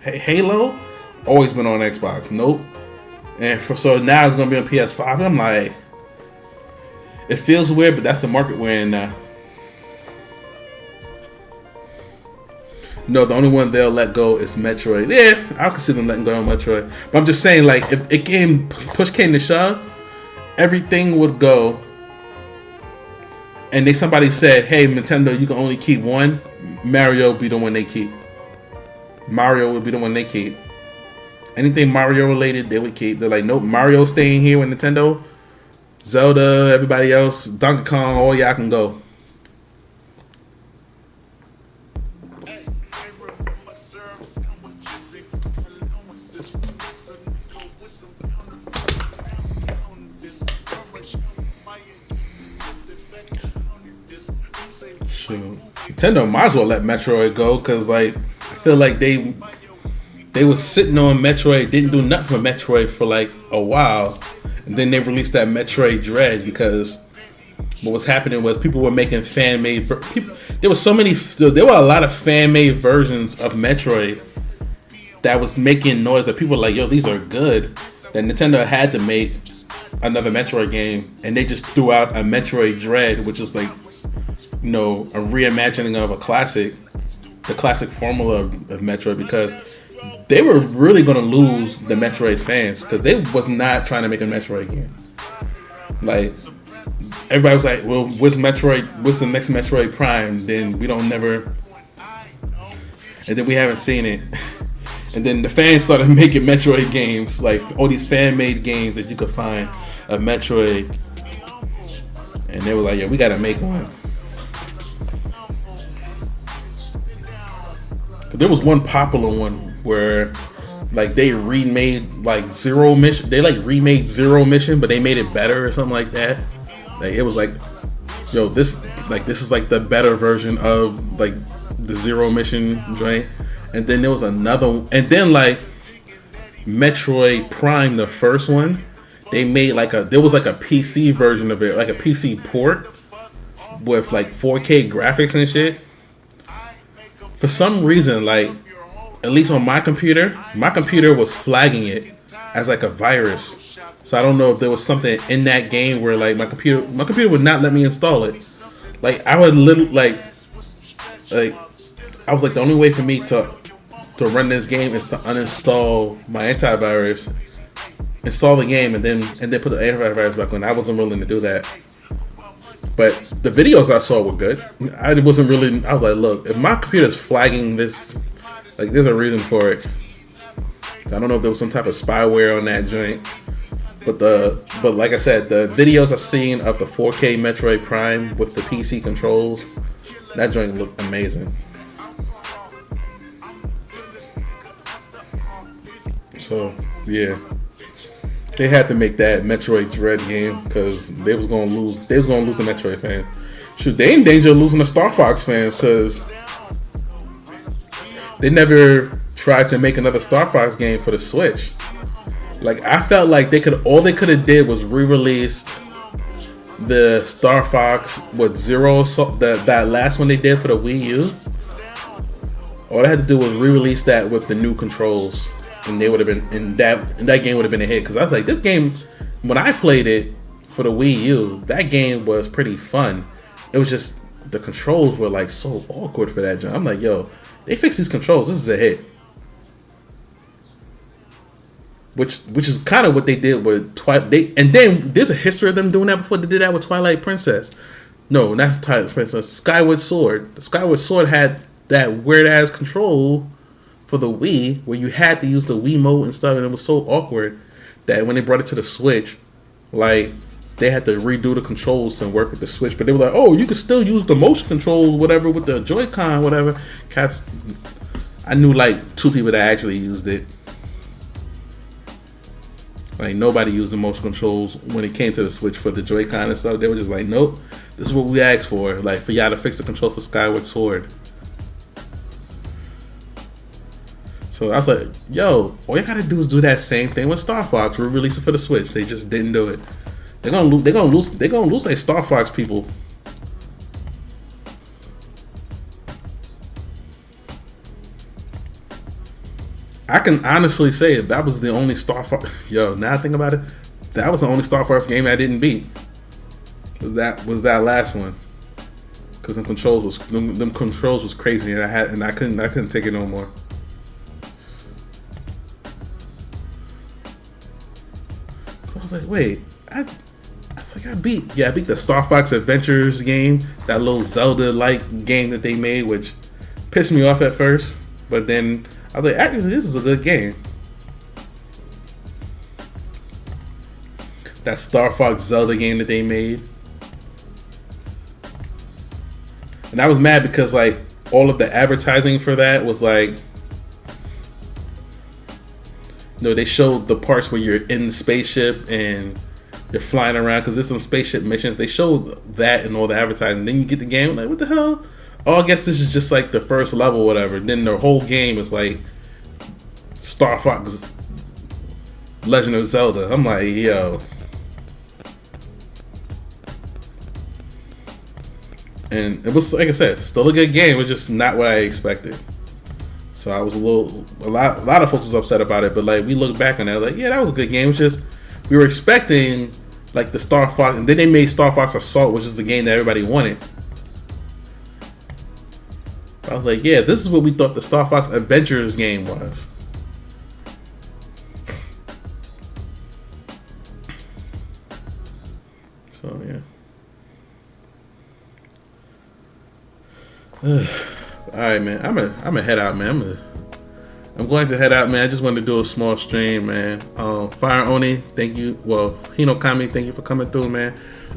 Halo always been on Xbox. Nope. And so now it's gonna be on PS5. I'm like, it feels weird, but that's the market we're in now. No, the only one they'll let go is Metroid. Yeah, I can see them letting go on Metroid. But I'm just saying, like, if push came to shove, everything would go. And somebody said, hey, Nintendo, you can only keep one. Mario would be the one they keep. Mario would be the one they keep. Anything Mario related, they would keep. They're like, nope, Mario's staying here with Nintendo. Zelda, everybody else, Donkey Kong, all y'all can go. Shoot. Nintendo might as well let Metroid go, because like I feel like they was sitting on Metroid, didn't do nothing for Metroid for like a while, and then they released that Metroid Dread, because what was happening was people were making fan-made there were a lot of fan-made versions of Metroid that was making noise that people were like, yo, these are good, that Nintendo had to make another Metroid game, and they just threw out a Metroid Dread, which is like, you know, a reimagining of the classic formula of Metroid, because they were really going to lose the Metroid fans, because they was not trying to make a Metroid game. Like, everybody was like, well, what's the next Metroid Prime? Then we don't never, and then we haven't seen it. And then the fans started making Metroid games, like all these fan-made games that you could find of Metroid, and they were like, yeah, we got to make one. But there was one popular one where like they remade like Zero Mission. They like remade Zero Mission, but they made it better or something like that. Like it was like, yo, this is like the better version of like the Zero Mission joint. And then there was another one, and then like Metroid Prime, the first one, they made there was like a PC version of it, like a PC port with like 4K graphics and shit. For some reason, like, at least on my computer was flagging it as like a virus. So I don't know if there was something in that game where like my computer would not let me install it. Like I would literally like I was like, the only way for me to run this game is to uninstall my antivirus, install the game, and then put the antivirus back on. I wasn't willing to do that. But the videos I saw were good. I was like, look, if my computer's flagging this, like, there's a reason for it. I don't know if there was some type of spyware on that joint. But like I said, the videos I've seen of the 4K Metroid Prime with the PC controls, that joint looked amazing. So, yeah. They had to make that Metroid Dread game because they was gonna lose the Metroid fans. Shoot, they in danger of losing the Star Fox fans because they never tried to make another Star Fox game for the Switch. Like I felt like all they could have did was re-release the Star Fox with Zero, that last one they did for the Wii U. All they had to do was re-release that with the new controls. And they would have been, and that game would have been a hit. Because I was like, this game, when I played it for the Wii U, that game was pretty fun. It was just the controls were like so awkward for that jump. I'm like, yo, they fixed these controls. This is a hit. Which is kind of what they did with Twilight. And then there's a history of them doing that before. They did that with Twilight Princess. No, not Twilight Princess. Skyward Sword. The Skyward Sword had that weird ass control for the Wii, where you had to use the Wiimote and stuff, and it was so awkward that when they brought it to the Switch, like they had to redo the controls and work with the Switch. But they were like, "Oh, you can still use the motion controls, whatever, with the Joy-Con, whatever." Cats, I knew like 2 people that actually used it. Like nobody used the motion controls when it came to the Switch for the Joy-Con and stuff. They were just like, nope, this is what we asked for. Like for y'all to fix the control for Skyward Sword. So I was like, yo, all you gotta do is do that same thing with Star Fox. We're releasing for the Switch. They just didn't do it. They're gonna lose like Star Fox people. I can honestly say if that was the only Star Fox, yo, now I think about it, that was the only Star Fox game I didn't beat. Was that last one? Because them controls was crazy, and I couldn't take it no more. So I was like, wait, I beat the Star Fox Adventures game, that little Zelda-like game that they made, which pissed me off at first, but then I was like, actually, this is a good game. That Star Fox Zelda game that they made. And I was mad because like all of the advertising for that was like, they showed the parts where you're in the spaceship and you're flying around because there's some spaceship missions. They showed that in all the advertising. Then you get the game, I'm like, what the hell? Oh, I guess this is just like the first level or whatever. Then the whole game is like Star Fox Legend of Zelda. I'm like, yo. And it was, like I said, still a good game. It was just not what I expected. So I was a lot of folks was upset about it. But like we look back on that, like, yeah, that was a good game. It's just we were expecting like the Star Fox, and then they made Star Fox Assault, which is the game that everybody wanted. I was like, yeah, this is what we thought the Star Fox Adventures game was. So yeah. All right, man. I'm gonna head out, man. I'm going to head out, man. I just wanted to do a small stream, man. Fire Oni, thank you. Well, Hinokami, thank you for coming through, man.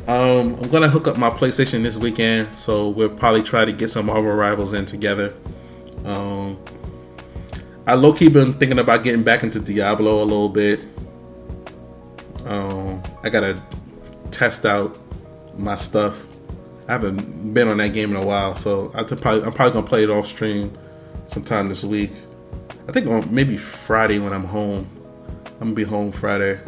I'm gonna hook up my PlayStation this weekend, so we'll probably try to get some Marvel Rivals in together. I low-key been thinking about getting back into Diablo a little bit. I gotta test out my stuff. I haven't been on that game in a while, so I'm probably gonna play it off stream sometime this week. I think on maybe Friday when I'm home. I'm gonna be home Friday.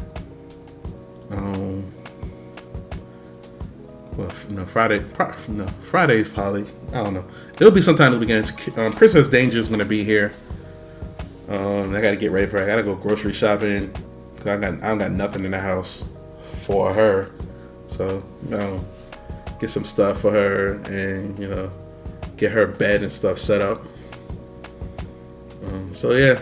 Friday's probably, I don't know. It'll be sometime this weekend. Princess Danger is gonna be here. I gotta get ready for her. I gotta go grocery shopping because I don't got nothing in the house for her. So get some stuff for her and get her bed and stuff set up. So yeah,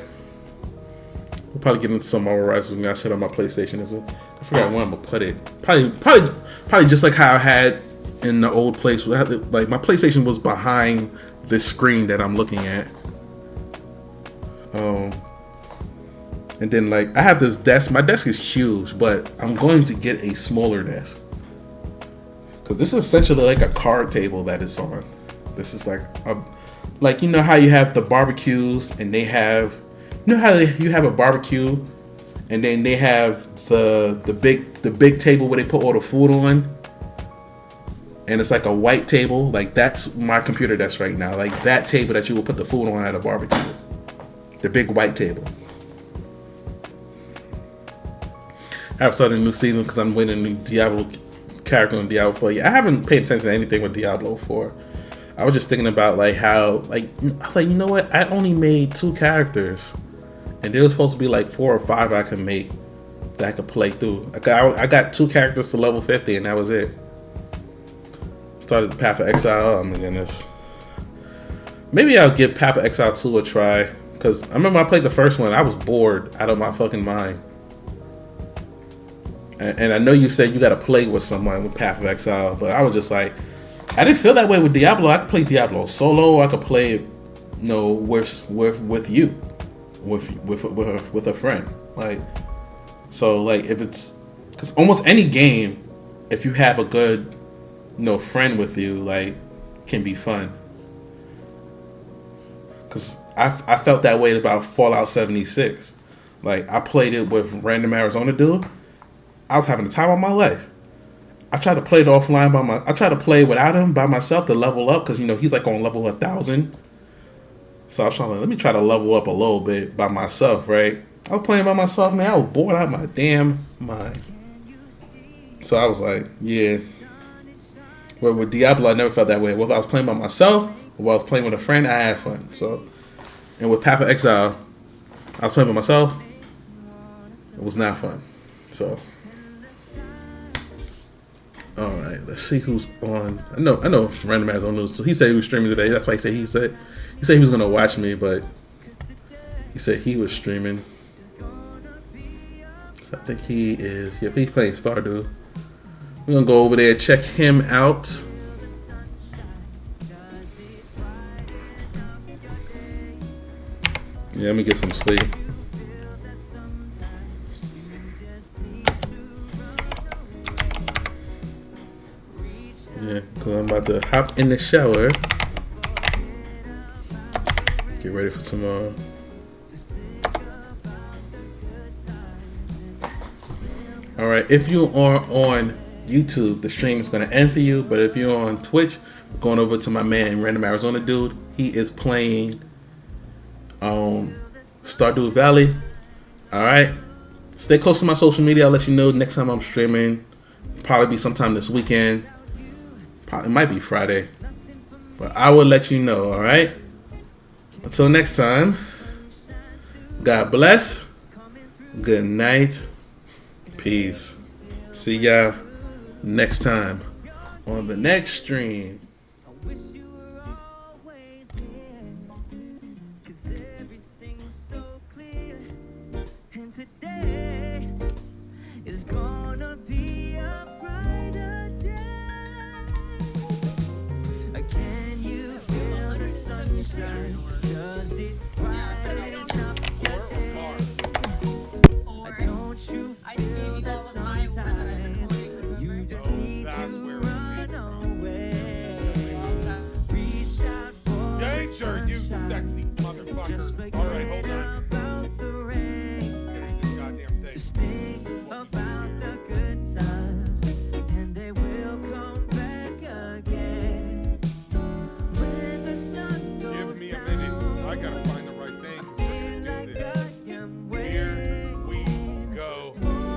we'll probably get into some more rides when I set up my PlayStation as well. I forgot where I'm gonna put it. Probably just like how I had in the old place. Like my PlayStation was behind this screen that I'm looking at. And then like I have this desk. My desk is huge, but I'm going to get a smaller desk because this is essentially like a card table that it's on. This is like like you know how you have the barbecues and they have, how you have a barbecue and then they have the big table where they put all the food on, and it's like a white table. Like that's my computer desk right now. Like that table that you would put the food on at a barbecue, the big white table. I have started a new season because I'm waiting a new Diablo character on Diablo 4. I haven't paid attention to anything with Diablo 4. I was just thinking about like how I was like, you know what? I only made 2 characters, and there was supposed to be like 4 or 5 I could make that I could play through. I got 2 characters to level 50, and that was it. Started the Path of Exile. Oh my goodness. Maybe I'll give Path of Exile 2 a try because I remember I played the first one. I was bored out of my fucking mind. And I know you said you got to play with someone with Path of Exile, but I was just like, I didn't feel that way with Diablo. I could play Diablo solo. I could play, with you, with a friend. Like, so like if it's, because almost any game, if you have a good, friend with you, like, can be fun. Because I felt that way about Fallout 76. Like, I played it with random Arizona dude. I was having the time of my life. I tried to play it offline I tried to play without him by myself to level up, because he's like on level 1,000. So I was trying to, let me try to level up a little bit by myself, right? I was playing by myself, man. I was bored out of my damn mind. So I was like, yeah. But with Diablo, I never felt that way. Whether I was playing by myself or while I was playing with a friend, I had fun. So, and with Path of Exile, I was playing by myself. It was not fun. So, all right, let's see who's on. I know, Random Ass on news. So he said he was streaming today. That's why he said he was gonna watch me, but he said he was streaming. So I think he is. Yeah, he's playing Stardew. We're gonna go over there, check him out. Yeah, let me get some sleep. Yeah, because I'm about to hop in the shower. Get ready for tomorrow. Alright, if you are on YouTube, the stream is going to end for you. But if you're on Twitch, we're going over to my man, Random Arizona Dude. He is playing Stardew Valley. Alright. Stay close to my social media. I'll let you know next time I'm streaming. Probably be sometime this weekend. Probably might be Friday. But I will let you know, alright? Until next time, God bless. Good night. Peace. See y'all next time on the next stream. Danger, you sexy motherfucker. All right, hold on. This goddamn thing. About the good times, and they will come back again. When the sun goes Give me a minute. I gotta find